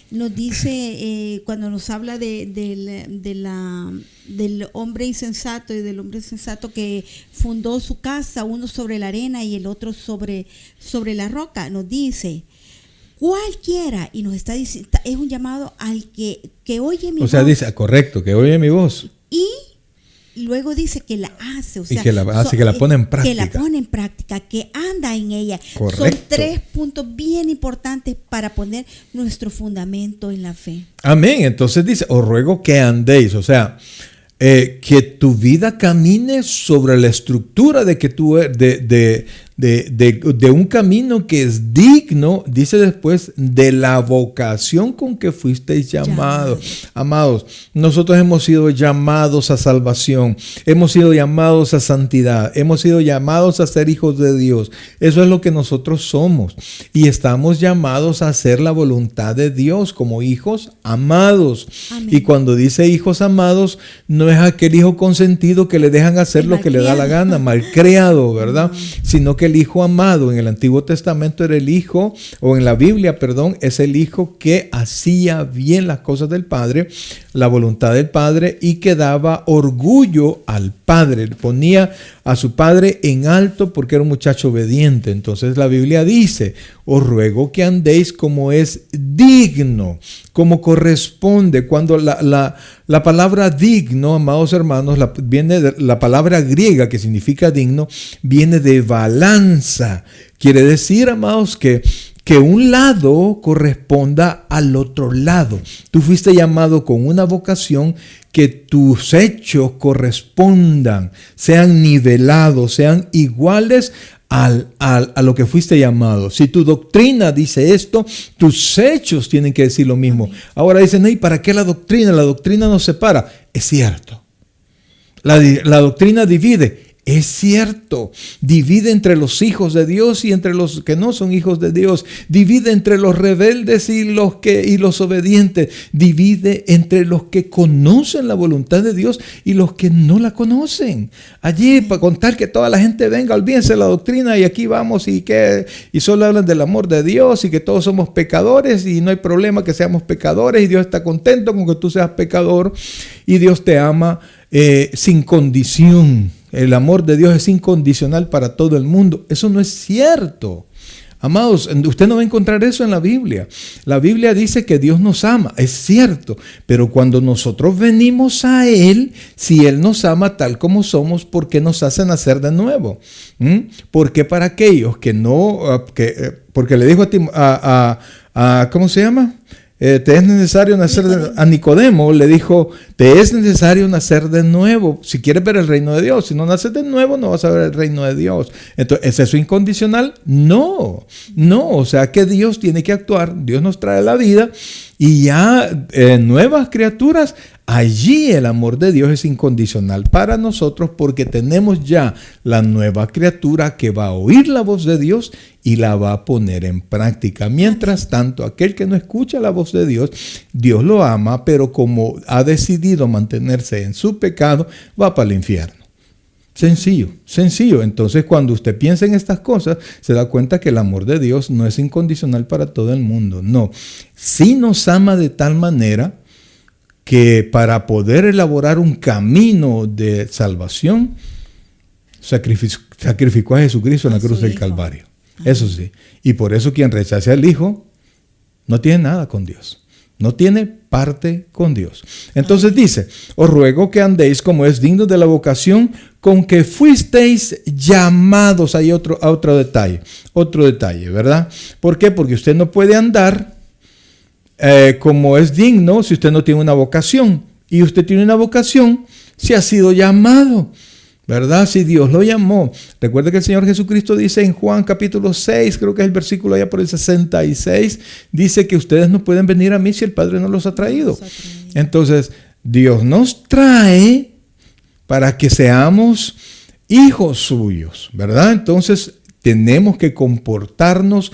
Nos dice, cuando nos habla del hombre insensato y del hombre sensato que fundó su casa, uno sobre la arena y el otro sobre la roca, nos dice, cualquiera, y nos está diciendo, es un llamado al que oye mi voz. O sea, dice, correcto, que oye mi voz. Y luego dice que la hace, o sea, que la pone en práctica. Que la pone en práctica, que anda en ella. Correcto. Son 3 puntos bien importantes para poner nuestro fundamento en la fe. Amén. Entonces dice, os ruego que andéis, o sea, que tu vida camine sobre la estructura de que tú de un camino que es digno, dice después, de la vocación con que fuisteis llamados. Amados, nosotros hemos sido llamados a salvación, hemos sido llamados a santidad, hemos sido llamados a ser hijos de Dios. Eso es lo que nosotros somos, y estamos llamados a hacer la voluntad de Dios como hijos amados. Amén. Y cuando dice hijos amados, no es aquel hijo consentido que le dejan hacer lo que le da la gana, malcriado, ¿verdad? Sino que el hijo amado en el Antiguo Testamento era el hijo, o en la Biblia, perdón, es el hijo que hacía bien las cosas del Padre, la voluntad del Padre, y que daba orgullo al Padre. Ponía a su Padre en alto porque era un muchacho obediente. Entonces la Biblia dice: os ruego que andéis como es digno, como corresponde. Cuando la palabra digno, amados hermanos, viene de la palabra griega que significa digno, viene de balanza. Quiere decir, amados, que un lado corresponda al otro lado. Tú fuiste llamado con una vocación, que tus hechos correspondan, sean nivelados, sean iguales a lo que fuiste llamado. Si tu doctrina dice esto, tus hechos tienen que decir lo mismo. Ahora dicen: ¿y para qué la doctrina? La doctrina nos separa. Es cierto. La doctrina divide. Es cierto, divide entre los hijos de Dios y entre los que no son hijos de Dios. Divide entre los rebeldes y los obedientes. Divide entre los que conocen la voluntad de Dios y los que no la conocen. Allí, para contar que toda la gente venga, olvídense la doctrina y aquí vamos y solo hablan del amor de Dios y que todos somos pecadores y no hay problema que seamos pecadores y Dios está contento con que tú seas pecador y Dios te ama sin condición. El amor de Dios es incondicional para todo el mundo. Eso no es cierto. Amados, usted no va a encontrar eso en la Biblia. La Biblia dice que Dios nos ama, es cierto. Pero cuando nosotros venimos a Él, si Él nos ama tal como somos, ¿por qué nos hace nacer de nuevo? Porque para aquellos que no, porque le dijo a ¿cómo se llama? Te es necesario nacer a Nicodemo, le dijo: te es necesario nacer de nuevo si quieres ver el reino de Dios. Si no naces de nuevo, no vas a ver el reino de Dios. Entonces, ¿es eso incondicional? No, o sea que Dios tiene que actuar. Dios nos trae la vida y ya nuevas criaturas. Allí el amor de Dios es incondicional para nosotros porque tenemos ya la nueva criatura que va a oír la voz de Dios y la va a poner en práctica. Mientras tanto, aquel que no escucha la voz de Dios, Dios lo ama, pero como ha decidido mantenerse en su pecado, va para el infierno. Sencillo. Entonces, cuando usted piensa en estas cosas, se da cuenta que el amor de Dios no es incondicional para todo el mundo. No, sí nos ama de tal manera que para poder elaborar un camino de salvación, sacrificó a Jesucristo en la cruz del Calvario. Eso sí. Y por eso quien rechace al Hijo no tiene nada con Dios. No tiene parte con Dios. Entonces dice: os ruego que andéis como es digno de la vocación con que fuisteis llamados. Hay otro detalle, ¿verdad? ¿Por qué? Porque usted no puede andar como es digno si usted no tiene una vocación. Y usted tiene una vocación si ha sido llamado, ¿verdad? Si Dios lo llamó. Recuerde que el Señor Jesucristo dice en Juan capítulo 6, creo que es el versículo allá por el 66, dice que ustedes no pueden venir a mí si el Padre no los ha traído. Entonces, Dios nos trae para que seamos hijos suyos, ¿verdad? Entonces, tenemos que comportarnos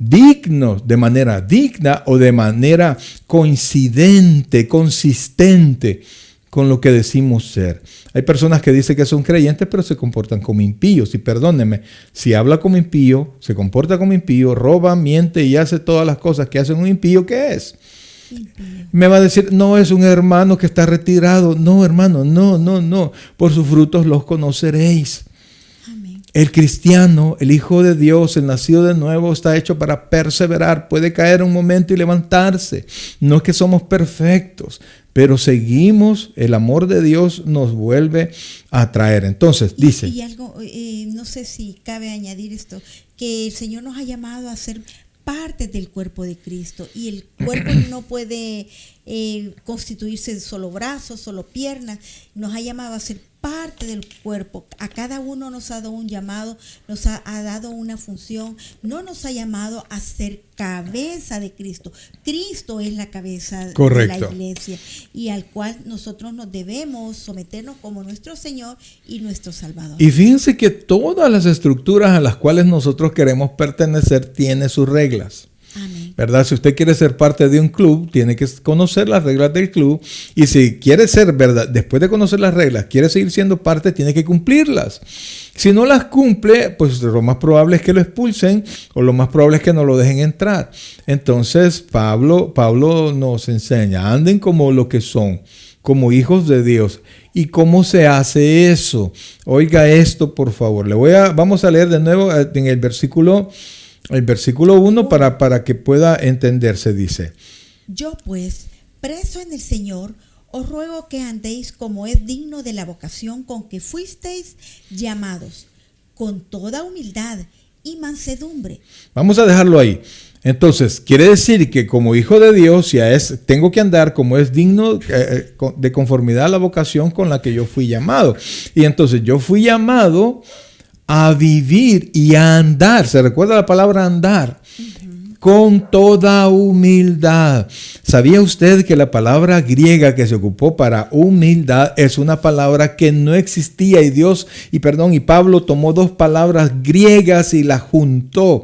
dignos, de manera digna o de manera consistente con lo que decimos ser. Hay personas que dicen que son creyentes, pero se comportan como impíos. Y perdónenme, si habla como impío, se comporta como impío, roba, miente y hace todas las cosas que hace un impío, ¿qué es? Impío. Me va a decir: no, es un hermano que está retirado. No, hermano, no. Por sus frutos los conoceréis. El cristiano, el Hijo de Dios, el nacido de nuevo, está hecho para perseverar. Puede caer un momento y levantarse. No es que somos perfectos, pero seguimos. El amor de Dios nos vuelve a atraer. Entonces, dice. Y algo, no sé si cabe añadir esto, que el Señor nos ha llamado a ser parte del cuerpo de Cristo. Y el cuerpo no puede constituirse de solo brazos, solo piernas. Nos ha llamado a ser parte del cuerpo. A cada uno nos ha dado un llamado, nos ha dado una función. No nos ha llamado a ser cabeza de Cristo. Cristo es la cabeza Correcto. de la iglesia y al cual nosotros nos debemos someternos como nuestro Señor y nuestro Salvador. Y fíjense que todas las estructuras a las cuales nosotros queremos pertenecer tienen sus reglas. Amén. ¿Verdad? Si usted quiere ser parte de un club, tiene que conocer las reglas del club. Y si quiere ser, ¿verdad? Después de conocer las reglas, quiere seguir siendo parte, tiene que cumplirlas. Si no las cumple, pues lo más probable es que lo expulsen o lo más probable es que no lo dejen entrar. Entonces, Pablo nos enseña, anden como lo que son, como hijos de Dios. ¿Y cómo se hace eso? Oiga esto, por favor. Vamos a leer de nuevo en el versículo 1 para que pueda entenderse. Dice: Yo pues, preso en el Señor, os ruego que andéis como es digno de la vocación con que fuisteis llamados, con toda humildad y mansedumbre. Vamos a dejarlo ahí. Entonces, quiere decir que como hijo de Dios, tengo que andar como es digno de conformidad a la vocación con la que yo fui llamado. Y entonces yo fui llamado a vivir y a andar. ¿Se recuerda la palabra andar? Con toda humildad. ¿Sabía usted que la palabra griega que se ocupó para humildad es una palabra que no existía y Pablo tomó dos palabras griegas y las juntó?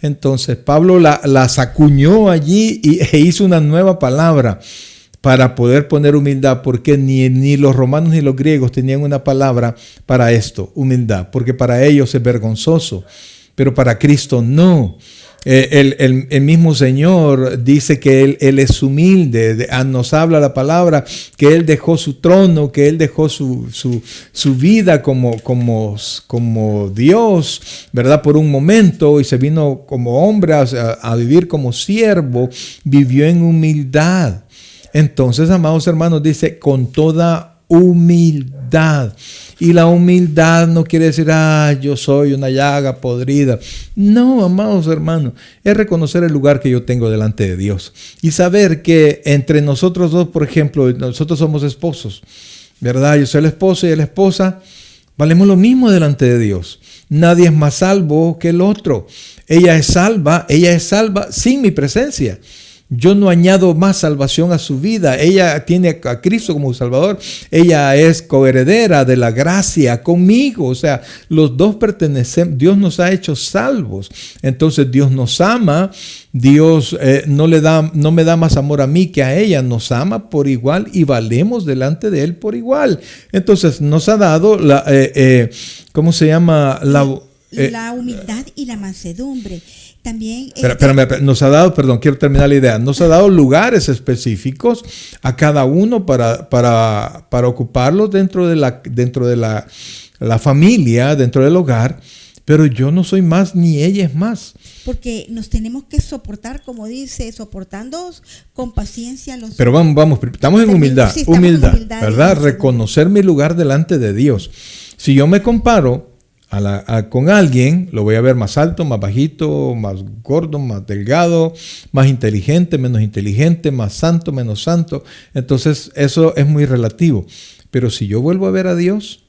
Entonces Pablo las acuñó allí e hizo una nueva palabra para poder poner humildad, porque ni los romanos ni los griegos tenían una palabra para esto, humildad, porque para ellos es vergonzoso, pero para Cristo no. El mismo Señor dice que Él es humilde, nos habla la palabra, que Él dejó su trono, que Él dejó su vida como Dios, ¿verdad? Por un momento, y se vino como hombre a vivir como siervo, vivió en humildad. Entonces, amados hermanos, dice con toda humildad. Y la humildad no quiere decir, yo soy una llaga podrida. No, amados hermanos, es reconocer el lugar que yo tengo delante de Dios. Y saber que entre nosotros dos, por ejemplo, nosotros somos esposos, ¿verdad? Yo soy el esposo y la esposa, valemos lo mismo delante de Dios. Nadie es más salvo que el otro. Ella es salva sin mi presencia. Yo no añado más salvación a su vida. Ella tiene a Cristo como Salvador. Ella es coheredera de la gracia conmigo. O sea, los dos pertenecemos. Dios nos ha hecho salvos. Entonces Dios nos ama. Dios no me da más amor a mí que a ella. Nos ama por igual y valemos delante de Él por igual. Entonces nos ha dado ¿cómo se llama? La humildad y la mansedumbre. También nos ha dado, quiero terminar la idea. Nos ha dado lugares específicos a cada uno para ocuparlos dentro de la familia, dentro del hogar. Pero yo no soy más ni ella es más. Porque nos tenemos que soportar, como dice, soportándonos con paciencia los. Pero vamos, estamos en humildad, sí, humildad, ¿verdad? Reconocer mi lugar delante de Dios. Si yo me comparo con alguien, lo voy a ver más alto, más bajito, más gordo, más delgado, más inteligente, menos inteligente, más santo, menos santo. Entonces eso es muy relativo. Pero si yo vuelvo a ver a Dios,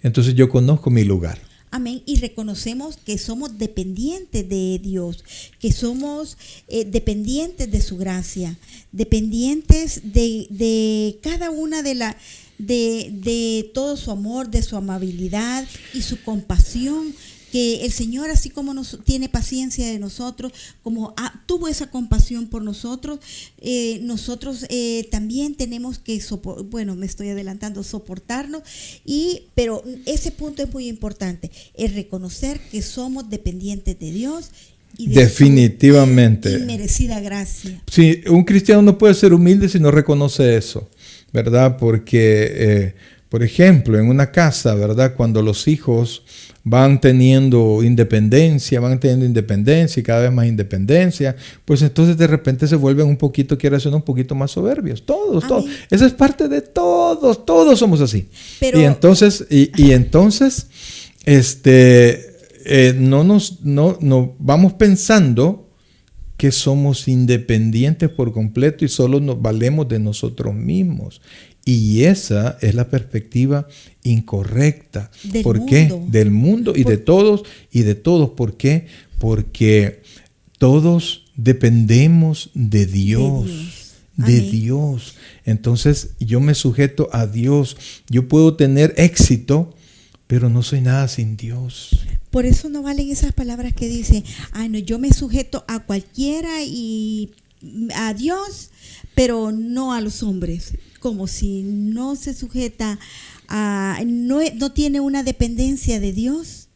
entonces yo conozco mi lugar. Amén. Y reconocemos que somos dependientes de Dios, que somos dependientes de su gracia, dependientes de cada una de todo su amor, de su amabilidad y su compasión, que el Señor, así como nos tiene paciencia de nosotros, como tuvo esa compasión por nosotros, nosotros también tenemos que me estoy adelantando, soportarnos, pero ese punto es muy importante, es reconocer que somos dependientes de Dios y de definitivamente su inmerecida gracia. Sí, un cristiano no puede ser humilde si no reconoce eso, ¿verdad? Porque, por ejemplo, en una casa, ¿verdad? Cuando los hijos van teniendo independencia y cada vez más independencia, pues entonces de repente se vuelven un poquito más soberbios. Todos. Esa es parte de todos somos así. Pero, y entonces no vamos pensando que somos independientes por completo y solo nos valemos de nosotros mismos. Y esa es la perspectiva incorrecta. ¿Por qué? Del mundo y de todos. ¿Por qué? Porque todos dependemos de Dios. De Dios. Entonces yo me sujeto a Dios. Yo puedo tener éxito, pero no soy nada sin Dios. Por eso no valen esas palabras que dicen, ay no, yo me sujeto a cualquiera y a Dios, pero no a los hombres. Como si no se sujeta a, no tiene una dependencia de Dios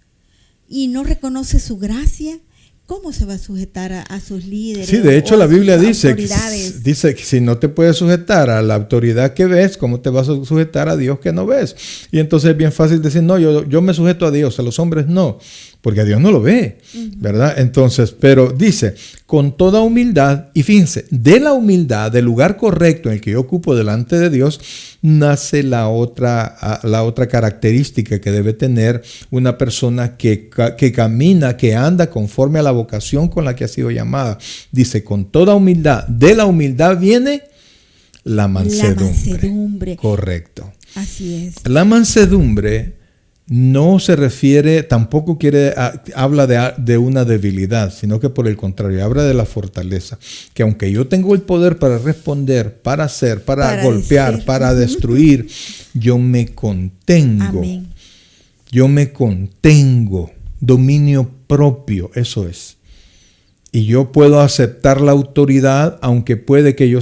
y no reconoce su gracia. ¿Cómo se va a sujetar a sus líderes? Sí, de hecho la Biblia dice que si no te puedes sujetar a la autoridad que ves, ¿cómo te vas a sujetar a Dios que no ves? Y entonces es bien fácil decir, no, yo me sujeto a Dios, a los hombres no, porque a Dios no lo ve, ¿verdad? Entonces, pero dice, con toda humildad, y fíjense, de la humildad, del lugar correcto en el que yo ocupo delante de Dios, nace la otra característica que debe tener una persona que camina, que anda conforme a la vocación con la que ha sido llamada. Dice, con toda humildad, de la humildad viene la mansedumbre. La mansedumbre. Correcto. Así es. La mansedumbre no se refiere, tampoco habla de una debilidad, sino que por el contrario, habla de la fortaleza. Que aunque yo tengo el poder para responder, para hacer, para golpear, decir, para destruir, yo me contengo. Amén. Yo me contengo. Dominio propio, eso es. Y yo puedo aceptar la autoridad, aunque puede que yo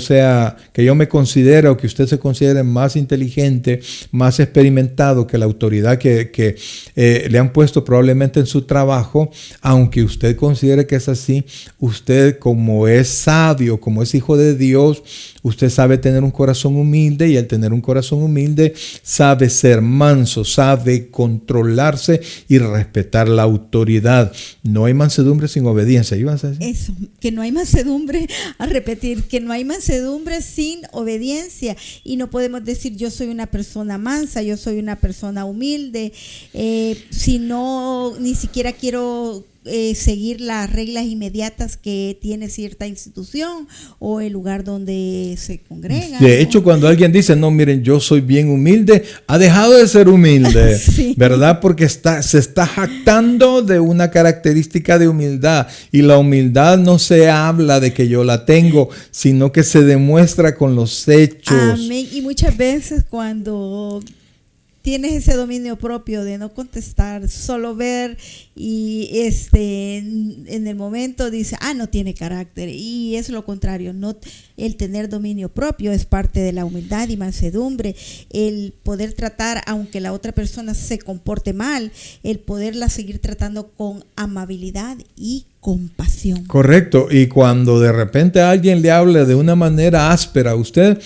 me considere o que usted se considere más inteligente, más experimentado que la autoridad que le han puesto probablemente en su trabajo. Aunque usted considere que es así, usted como es sabio, como es hijo de Dios, usted sabe tener un corazón humilde, y al tener un corazón humilde sabe ser manso, sabe controlarse y respetar la autoridad. No hay mansedumbre sin obediencia. ¿Ibas a decir? Eso, que no hay mansedumbre, a repetir, que no hay mansedumbre sin obediencia. Y no podemos decir yo soy una persona mansa, yo soy una persona humilde, si no, ni siquiera quiero seguir las reglas inmediatas que tiene cierta institución o el lugar donde se congrega. De hecho, cuando alguien dice, no, miren, yo soy bien humilde, ha dejado de ser humilde, sí, ¿verdad? Porque se está jactando de una característica de humildad, y la humildad no se habla de que yo la tengo, sino que se demuestra con los hechos. Amén. Y muchas veces cuando tienes ese dominio propio de no contestar, solo ver, y en el momento dice, no tiene carácter, y es lo contrario. No, el tener dominio propio es parte de la humildad y mansedumbre, el poder tratar, aunque la otra persona se comporte mal, el poderla seguir tratando con amabilidad y compasión. Correcto. Y cuando de repente alguien le hable de una manera áspera a usted,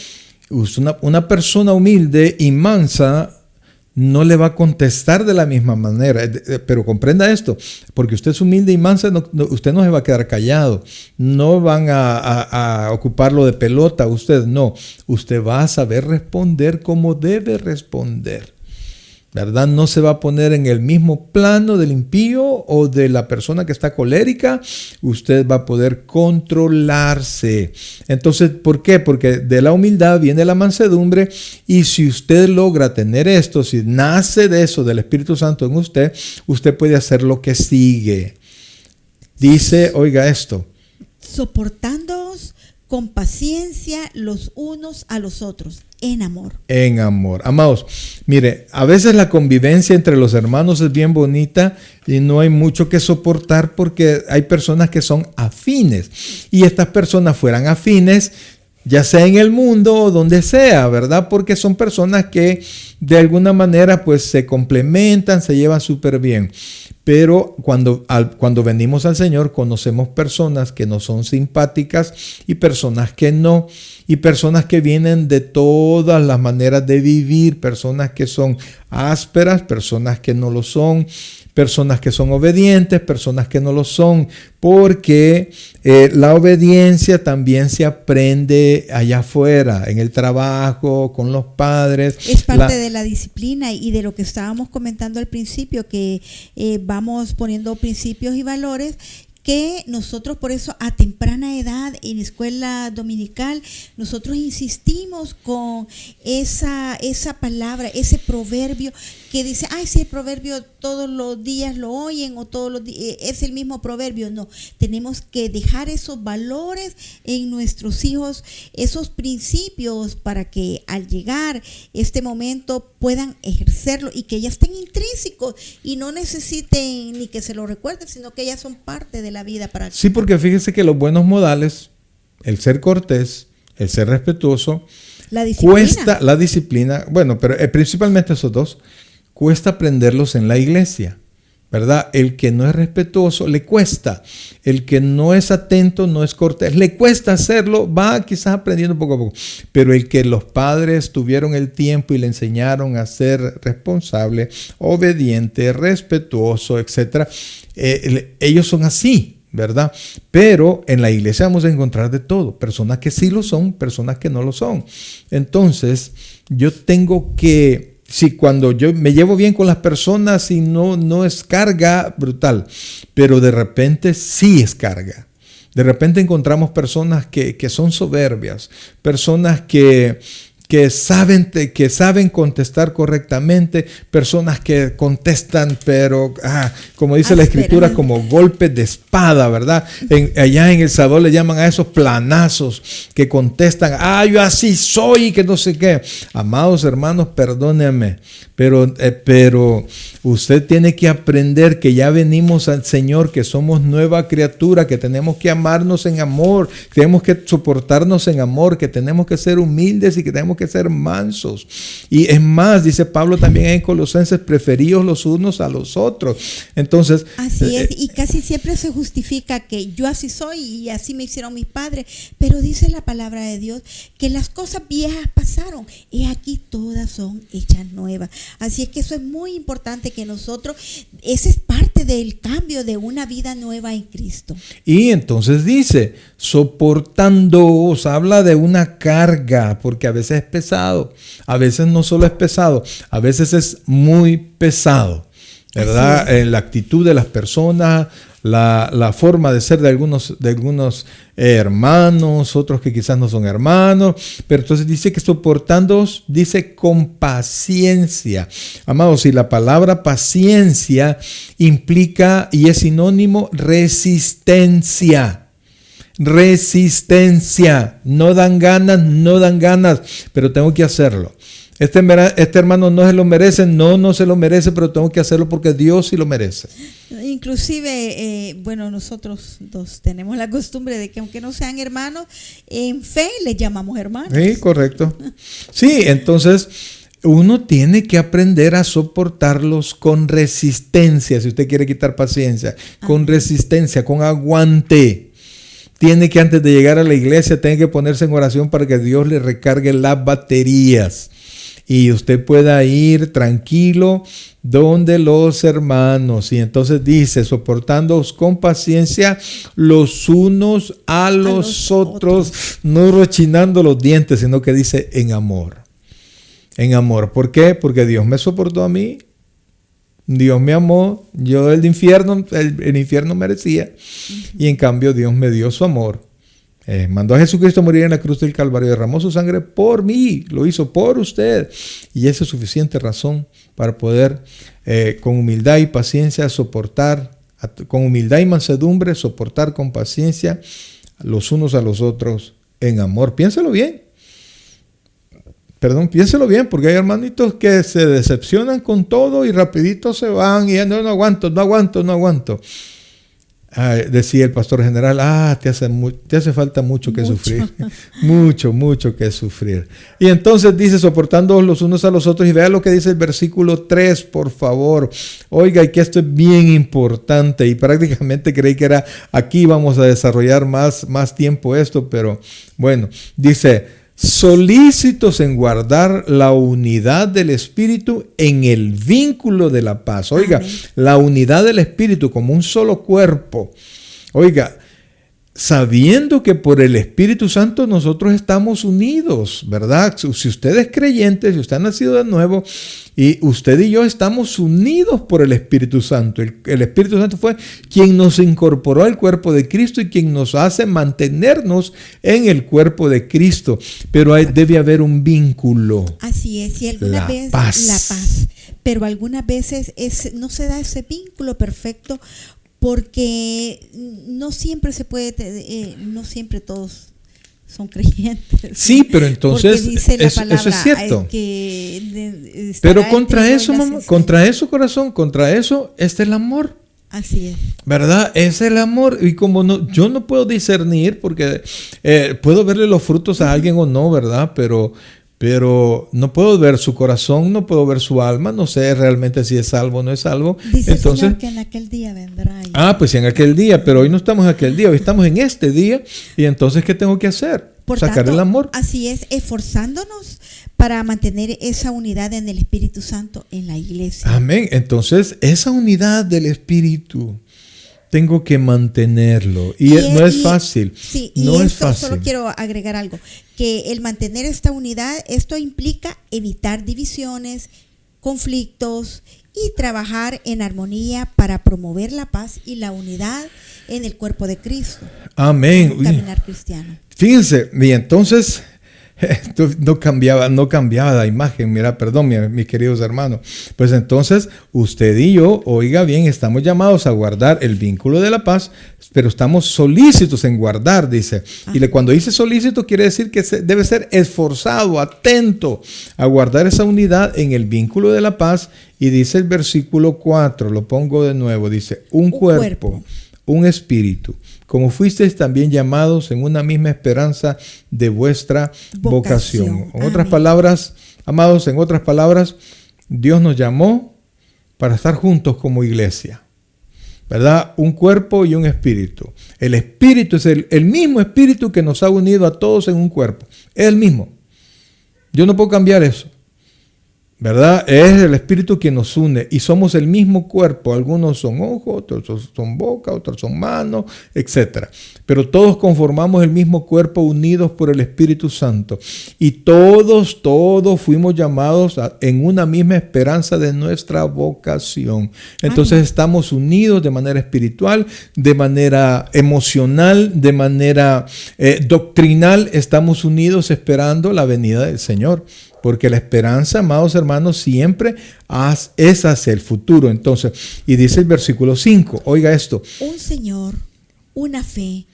una persona humilde y mansa no le va a contestar de la misma manera. Pero comprenda esto, porque usted es humilde y mansa, usted no se va a quedar callado. No van a ocuparlo de pelota, usted no. Usted va a saber responder como debe responder, ¿verdad? No se va a poner en el mismo plano del impío o de la persona que está colérica. Usted va a poder controlarse. Entonces, ¿por qué? Porque de la humildad viene la mansedumbre, y si usted logra tener esto, si nace de eso, del Espíritu Santo en usted, usted puede hacer lo que sigue. Dice, oiga esto: soportándoos con paciencia los unos a los otros, en amor. En amor. Amados, mire, a veces la convivencia entre los hermanos es bien bonita y no hay mucho que soportar, porque hay personas que son afines, y estas personas fueran afines ya sea en el mundo o donde sea, ¿verdad? Porque son personas que de alguna manera pues se complementan, se llevan súper bien. Pero cuando venimos al Señor, conocemos personas que no son simpáticas y personas que no, y personas que vienen de todas las maneras de vivir, personas que son ásperas, personas que no lo son, personas que son obedientes, personas que no lo son, porque la obediencia también se aprende allá afuera, en el trabajo, con los padres. Es parte de la disciplina y de lo que estábamos comentando al principio, que vamos poniendo principios y valores que nosotros por eso a temprana edad en escuela dominical nosotros insistimos con esa palabra, ese proverbio que dice, ay, si el proverbio todos los días lo oyen o todos los días es el mismo proverbio. No, tenemos que dejar esos valores en nuestros hijos, esos principios, para que al llegar este momento puedan ejercerlo y que ya estén intrínsecos y no necesiten ni que se lo recuerden, sino que ya son parte de la vida práctica. Sí, porque fíjese que los buenos modales, el ser cortés, el ser respetuoso, cuesta la disciplina, bueno, pero principalmente esos dos, cuesta aprenderlos en la iglesia, ¿verdad? El que no es respetuoso le cuesta, el que no es atento, no es cortés, le cuesta hacerlo, va quizás aprendiendo poco a poco, pero el que los padres tuvieron el tiempo y le enseñaron a ser responsable, obediente, respetuoso, etc., ellos son así, ¿verdad? Pero en la iglesia vamos a encontrar de todo, personas que sí lo son, personas que no lo son. Entonces, yo tengo que, si cuando yo me llevo bien con las personas y no es carga brutal, pero de repente sí es carga. De repente encontramos personas que son soberbias, personas que saben contestar correctamente, personas que contestan, pero como dice la escritura, como golpes de espada, ¿verdad? Allá en El Salvador le llaman a esos planazos que contestan, yo así soy, que no sé qué. Amados hermanos, perdónenme, pero usted tiene que aprender que ya venimos al Señor, que somos nueva criatura, que tenemos que amarnos en amor, tenemos que soportarnos en amor, que tenemos que ser humildes y que tenemos que ser mansos. Y es más, dice Pablo también en Colosenses, preferíos los unos a los otros. Entonces, así es, y casi siempre se justifica que yo así soy y así me hicieron mis padres, pero dice la palabra de Dios que las cosas viejas pasaron y aquí todas son hechas nuevas. Así es que eso es muy importante que nosotros, ese es parte del cambio de una vida nueva en Cristo. Y entonces dice, soportándoos, habla de una carga, porque a veces es pesado, a veces no solo es pesado, a veces es muy pesado, ¿verdad? La actitud de las personas, la forma de ser de algunos hermanos, otros que quizás no son hermanos, pero entonces dice que soportándoos, dice con paciencia. Amados, si la palabra paciencia implica y es sinónimo resistencia. Resistencia, no dan ganas, pero tengo que hacerlo. Este hermano no se lo merece, no se lo merece, pero tengo que hacerlo porque Dios sí lo merece. Inclusive, nosotros dos tenemos la costumbre de que aunque no sean hermanos, en fe les llamamos hermanos. Sí, correcto. Sí, entonces uno tiene que aprender a soportarlos con resistencia, si usted quiere quitar paciencia, con resistencia, con aguante. Tiene que, antes de llegar a la iglesia, tiene que ponerse en oración para que Dios le recargue las baterías y usted pueda ir tranquilo donde los hermanos. Y entonces dice, soportándoos con paciencia los unos a los otros, no rechinando los dientes, sino que dice en amor. En amor. ¿Por qué? Porque Dios me soportó a mí. Dios me amó, yo el infierno merecía, y en cambio Dios me dio su amor. Mandó a Jesucristo a morir en la cruz del Calvario, derramó su sangre por mí, lo hizo por usted, y esa es suficiente razón para poder con humildad y paciencia soportar, con humildad y mansedumbre soportar con paciencia los unos a los otros en amor. Piénselo bien. Piénselo bien, porque hay hermanitos que se decepcionan con todo y rapidito se van y ya no aguanto. Decía el pastor general, te hace falta mucho que sufrir. mucho que sufrir. Y entonces dice, soportando los unos a los otros, y vea lo que dice el versículo 3, por favor. Oiga, y que esto es bien importante, y prácticamente creí que era aquí vamos a desarrollar más tiempo esto, pero bueno, dice, solícitos en guardar la unidad del Espíritu en el vínculo de la paz. Oiga, la unidad del Espíritu como un solo cuerpo. Oiga, sabiendo que por el Espíritu Santo nosotros estamos unidos, ¿verdad? Si usted es creyente, si usted ha nacido de nuevo, y usted y yo estamos unidos por el Espíritu Santo. El Espíritu Santo fue quien nos incorporó al cuerpo de Cristo y quien nos hace mantenernos en el cuerpo de Cristo. Pero debe haber un vínculo. Así es, y algunas veces la paz. Pero algunas veces no se da ese vínculo perfecto porque no siempre se puede, no siempre todos son creyentes. Sí, pero entonces dice la palabra, eso es cierto. Pero contra eso, mamá, contra eso, corazón, contra eso está el amor. Así es. ¿Verdad? Es el amor. Y como yo no puedo discernir, porque puedo verle los frutos a alguien o no, ¿verdad? Pero no puedo ver su corazón, no puedo ver su alma, no sé realmente si es salvo o no es salvo. Dice entonces, el Señor que en aquel día vendrá. Pues en aquel día, pero hoy no estamos en aquel día, hoy estamos en este día. Y entonces, ¿qué tengo que hacer? Sacar el amor. Así es, esforzándonos para mantener esa unidad en el Espíritu Santo en la iglesia. Amén. Entonces, esa unidad del Espíritu tengo que mantenerlo. Y no es fácil. Sí, no y es fácil. Solo quiero agregar algo, que el mantener esta unidad, esto implica evitar divisiones, conflictos y trabajar en armonía para promover la paz y la unidad en el cuerpo de Cristo. Amén. En el caminar cristiano. Fíjense, y entonces no cambiaba la imagen. Mira, perdón, mis queridos hermanos. Pues entonces, usted y yo, oiga bien, estamos llamados a guardar el vínculo de la paz, pero estamos solícitos en guardar, dice. Y cuando dice solícito, quiere decir que debe ser esforzado, atento a guardar esa unidad en el vínculo de la paz. Y dice el versículo 4, lo pongo de nuevo, dice, un cuerpo, un espíritu, como fuisteis también llamados en una misma esperanza de vuestra vocación. En otras palabras, amados, Dios nos llamó para estar juntos como iglesia, ¿verdad? Un cuerpo y un espíritu. El espíritu es el mismo espíritu que nos ha unido a todos en un cuerpo. Es el mismo. Yo no puedo cambiar eso, ¿verdad? Es el Espíritu quien nos une y somos el mismo cuerpo. Algunos son ojos, otros son boca, otros son manos, etc. Pero todos conformamos el mismo cuerpo unidos por el Espíritu Santo. Y todos fuimos llamados en una misma esperanza de nuestra vocación. Entonces estamos unidos de manera espiritual, de manera emocional, de manera doctrinal. Estamos unidos esperando la venida del Señor. Porque la esperanza, amados hermanos, siempre es hacia el futuro. Entonces, y dice el versículo 5, oiga esto. Un Señor, una fe,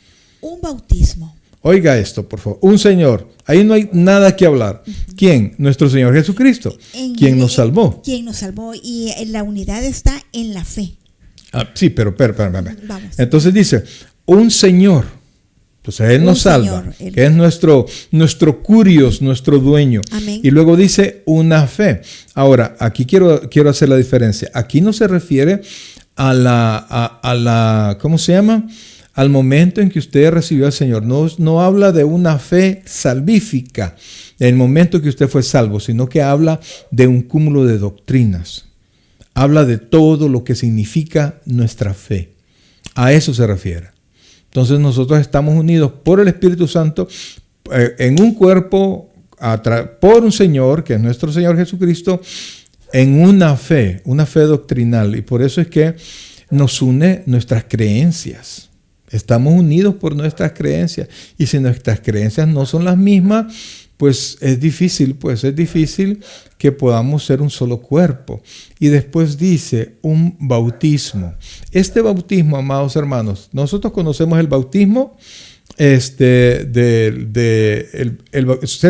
un bautismo. Oiga esto, por favor. Un Señor. Ahí no hay nada que hablar. ¿Quién? Nuestro Señor Jesucristo. ¿Quién nos salvó? Quien nos salvó. Y la unidad está en la fe. Sí, pero espera. Vamos. Entonces dice, un Señor. Entonces Él nos salva, que es nuestro curios, nuestro dueño. Amén. Y luego dice una fe. Ahora, aquí quiero hacer la diferencia. Aquí no se refiere a la ¿cómo se llama? Al momento en que usted recibió al Señor. No habla de una fe salvífica, en el momento que usted fue salvo, sino que habla de un cúmulo de doctrinas. Habla de todo lo que significa nuestra fe. A eso se refiere. Entonces nosotros estamos unidos por el Espíritu Santo en un cuerpo por un Señor, que es nuestro Señor Jesucristo, en una fe doctrinal. Y por eso es que nos une nuestras creencias. Estamos unidos por nuestras creencias. Y si nuestras creencias no son las mismas, pues es difícil que podamos ser un solo cuerpo. Y después dice un bautismo. Este bautismo, amados hermanos, nosotros conocemos el bautismo, ser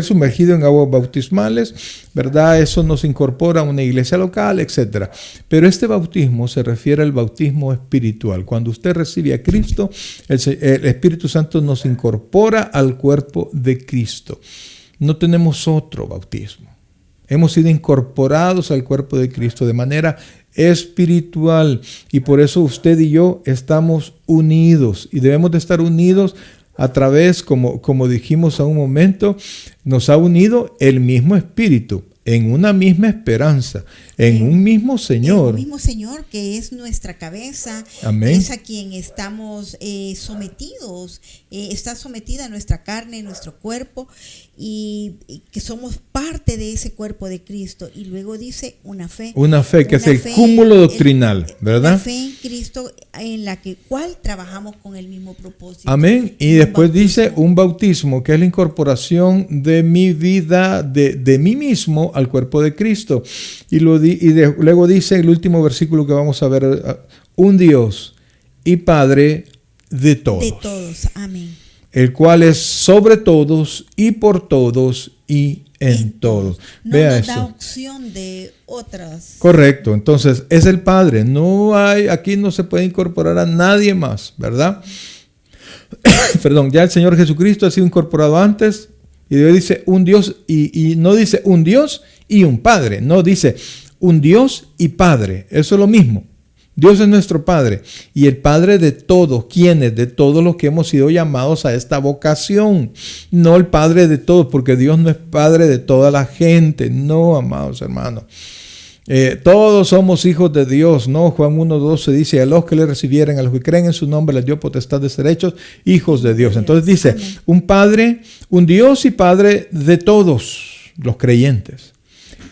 sumergido en aguas bautismales, ¿verdad? Eso nos incorpora a una iglesia local, etc. Pero este bautismo se refiere al bautismo espiritual. Cuando usted recibe a Cristo, el Espíritu Santo nos incorpora al cuerpo de Cristo. No tenemos otro bautismo. Hemos sido incorporados al cuerpo de Cristo de manera espiritual. Y por eso usted y yo estamos unidos. Y debemos de estar unidos a través, como dijimos hace un momento, nos ha unido el mismo Espíritu. en una misma esperanza, en un mismo Señor. En un mismo Señor que es nuestra cabeza. Amén. Es a quien estamos sometidos. Está sometida nuestra carne, nuestro cuerpo, y que somos parte de ese cuerpo de Cristo. Y luego dice una fe. Una fe que es el cúmulo doctrinal, ¿verdad? Una fe en Cristo en la cual trabajamos con el mismo propósito. Amén. Y después dice un bautismo, que es la incorporación de mi vida, de mí mismo al cuerpo de Cristo. Luego dice el último versículo que vamos a ver, un Dios y Padre de todos. De todos, amén. El cual es sobre todos y por todos y en todos. No Vea nos da eso. opción de otras. Correcto, entonces es el Padre. Aquí no se puede incorporar a nadie más, ¿verdad? Perdón, ya el Señor Jesucristo ha sido incorporado antes. Y Dios dice un Dios y no dice un Dios y un Padre. No, dice un Dios y Padre. Eso es lo mismo. Dios es nuestro Padre y el Padre de todos. ¿Quiénes? De todos los que hemos sido llamados a esta vocación. No el Padre de todos, porque Dios no es Padre de toda la gente. No, amados hermanos. Todos somos hijos de Dios, ¿no? Juan 1:12 dice, a los que le recibieren, a los que creen en su nombre, les dio potestad de ser hechos hijos de Dios. Entonces dice, un Padre, un Dios y Padre de todos los creyentes,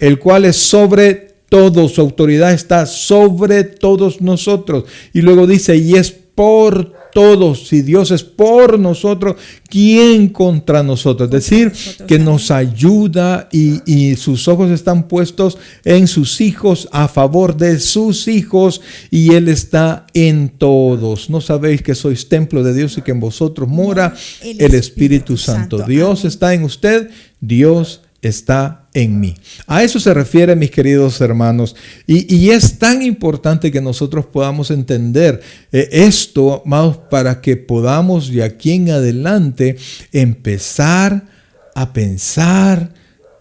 el cual es sobre todos, su autoridad está sobre todos nosotros. Y luego dice, y es por todos. Si Dios es por nosotros, ¿quién contra nosotros? Es decir, que nos ayuda y sus ojos están puestos en sus hijos, a favor de sus hijos, y Él está en todos. ¿No sabéis que sois templo de Dios y que en vosotros mora el Espíritu Santo? Dios está en usted, Dios está en mí. A eso se refiere, mis queridos hermanos, y es tan importante que nosotros podamos entender esto, amados, para que podamos de aquí en adelante empezar a pensar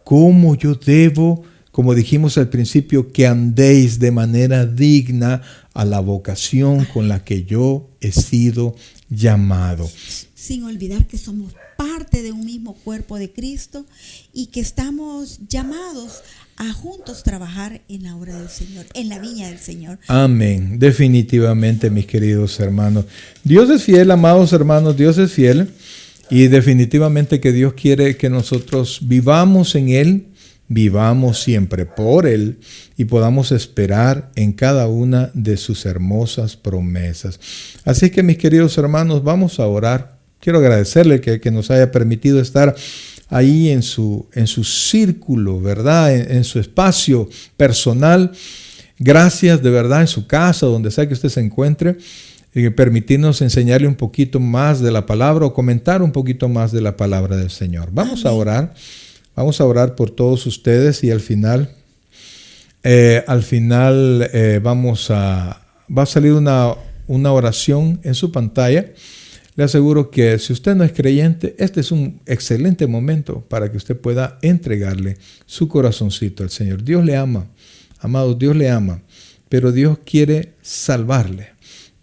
cómo yo debo, como dijimos al principio, que andéis de manera digna a la vocación con la que yo he sido llamado. Sin olvidar que somos parte de un mismo cuerpo de Cristo y que estamos llamados a juntos trabajar en la obra del Señor, en la viña del Señor. Amén. Definitivamente, mis queridos hermanos. Dios es fiel, amados hermanos, Dios es fiel, y definitivamente que Dios quiere que nosotros vivamos en Él, vivamos siempre por Él y podamos esperar en cada una de sus hermosas promesas. Así que, mis queridos hermanos, vamos a orar. Quiero agradecerle que nos haya permitido estar ahí en su círculo, ¿verdad? En su espacio personal. Gracias de verdad en su casa, donde sea que usted se encuentre, permitirnos enseñarle un poquito más de la palabra o comentar un poquito más de la palabra del Señor. Vamos a orar. Vamos a orar por todos ustedes y al final va a salir una oración en su pantalla. Le aseguro que si usted no es creyente, este es un excelente momento para que usted pueda entregarle su corazoncito al Señor. Dios le ama, amados, Dios le ama, pero Dios quiere salvarle.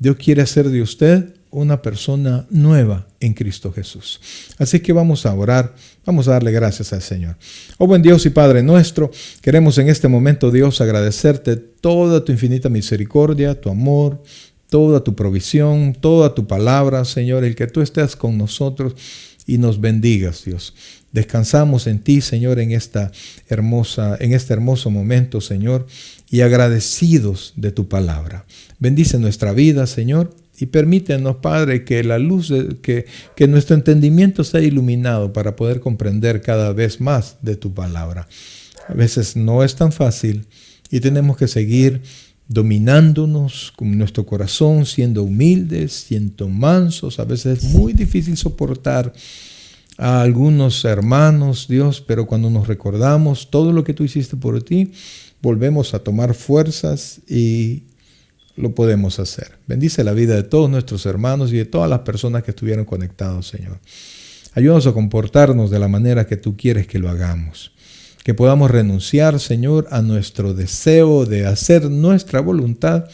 Dios quiere hacer de usted una persona nueva en Cristo Jesús. Así que vamos a orar, vamos a darle gracias al Señor. Oh buen Dios y Padre nuestro, queremos en este momento, Dios, agradecerte toda tu infinita misericordia, tu amor, toda tu provisión, toda tu palabra, Señor, el que tú estés con nosotros y nos bendigas, Dios. Descansamos en ti, Señor, en este hermoso momento, Señor, y agradecidos de tu palabra. Bendice nuestra vida, Señor, y permítenos, Padre, que la luz, que nuestro entendimiento sea iluminado para poder comprender cada vez más de tu palabra. A veces no es tan fácil y tenemos que seguir dominándonos con nuestro corazón, siendo humildes, siendo mansos. A veces es muy difícil soportar a algunos hermanos, Dios, pero cuando nos recordamos todo lo que tú hiciste por ti, volvemos a tomar fuerzas y lo podemos hacer. Bendice la vida de todos nuestros hermanos y de todas las personas que estuvieron conectados, Señor. Ayúdanos a comportarnos de la manera que tú quieres que lo hagamos. Que podamos renunciar, Señor, a nuestro deseo de hacer nuestra voluntad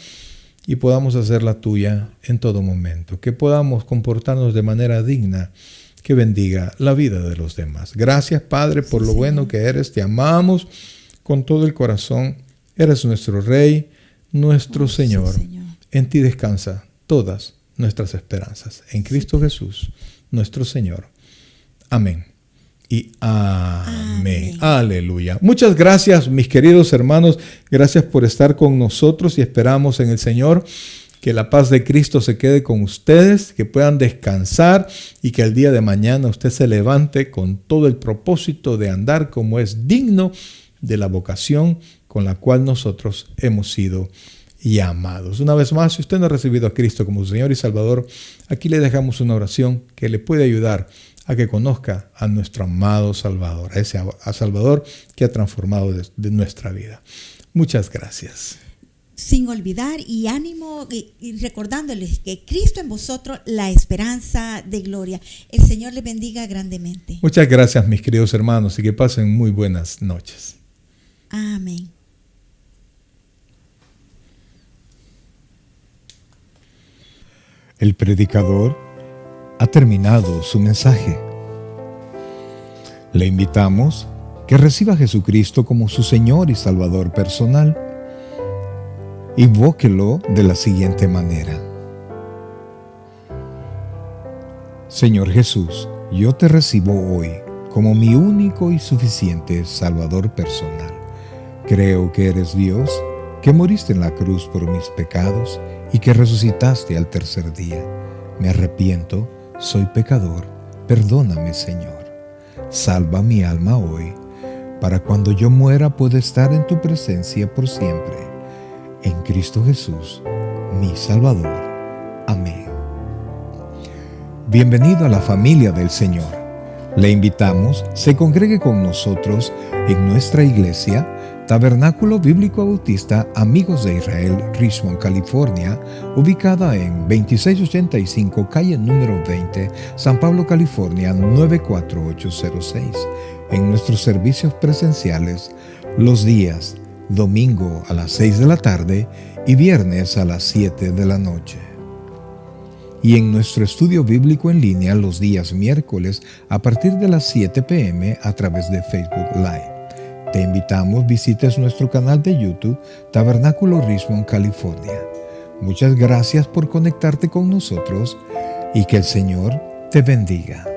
y podamos hacer la tuya en todo momento. Que podamos comportarnos de manera digna que bendiga la vida de los demás. Gracias, Padre, por lo bueno que eres. Te amamos con todo el corazón. Eres nuestro Rey, nuestro Señor. Sí, Señor. En ti descansa todas nuestras esperanzas. En Cristo Jesús, nuestro Señor. Amén. Y amén. Aleluya. Muchas gracias, mis queridos hermanos. Gracias por estar con nosotros y esperamos en el Señor que la paz de Cristo se quede con ustedes, que puedan descansar y que el día de mañana usted se levante con todo el propósito de andar como es digno de la vocación con la cual nosotros hemos sido llamados. Una vez más, si usted no ha recibido a Cristo como su Señor y Salvador, aquí le dejamos una oración que le puede ayudar a que conozca a nuestro amado Salvador, a ese Salvador que ha transformado de nuestra vida. Muchas gracias. Sin olvidar y ánimo y recordándoles que Cristo en vosotros, la esperanza de gloria. El Señor les bendiga grandemente. Muchas gracias, mis queridos hermanos, y que pasen muy buenas noches. Amén. El predicador ha terminado su mensaje. Le invitamos que reciba a Jesucristo como su Señor y Salvador personal. Invóquelo de la siguiente manera. Señor Jesús, yo te recibo hoy como mi único y suficiente Salvador personal. Creo que eres Dios, que moriste en la cruz por mis pecados y que resucitaste al tercer día. Me arrepiento, soy pecador, perdóname, Señor. Salva mi alma hoy, para cuando yo muera pueda estar en tu presencia por siempre. En Cristo Jesús, mi Salvador. Amén. Bienvenido a la familia del Señor. Le invitamos, se congregue con nosotros en nuestra iglesia, Tabernáculo Bíblico Bautista Amigos de Israel, Richmond, California, ubicada en 2685 calle número 20, San Pablo, California, 94806. En nuestros servicios presenciales, los días domingo a las 6 de la tarde y viernes a las 7 de la noche. Y en nuestro estudio bíblico en línea los días miércoles a partir de las 7 p.m. a través de Facebook Live. Te invitamos, visites nuestro canal de YouTube Tabernáculo Richmond, California. Muchas gracias por conectarte con nosotros y que el Señor te bendiga.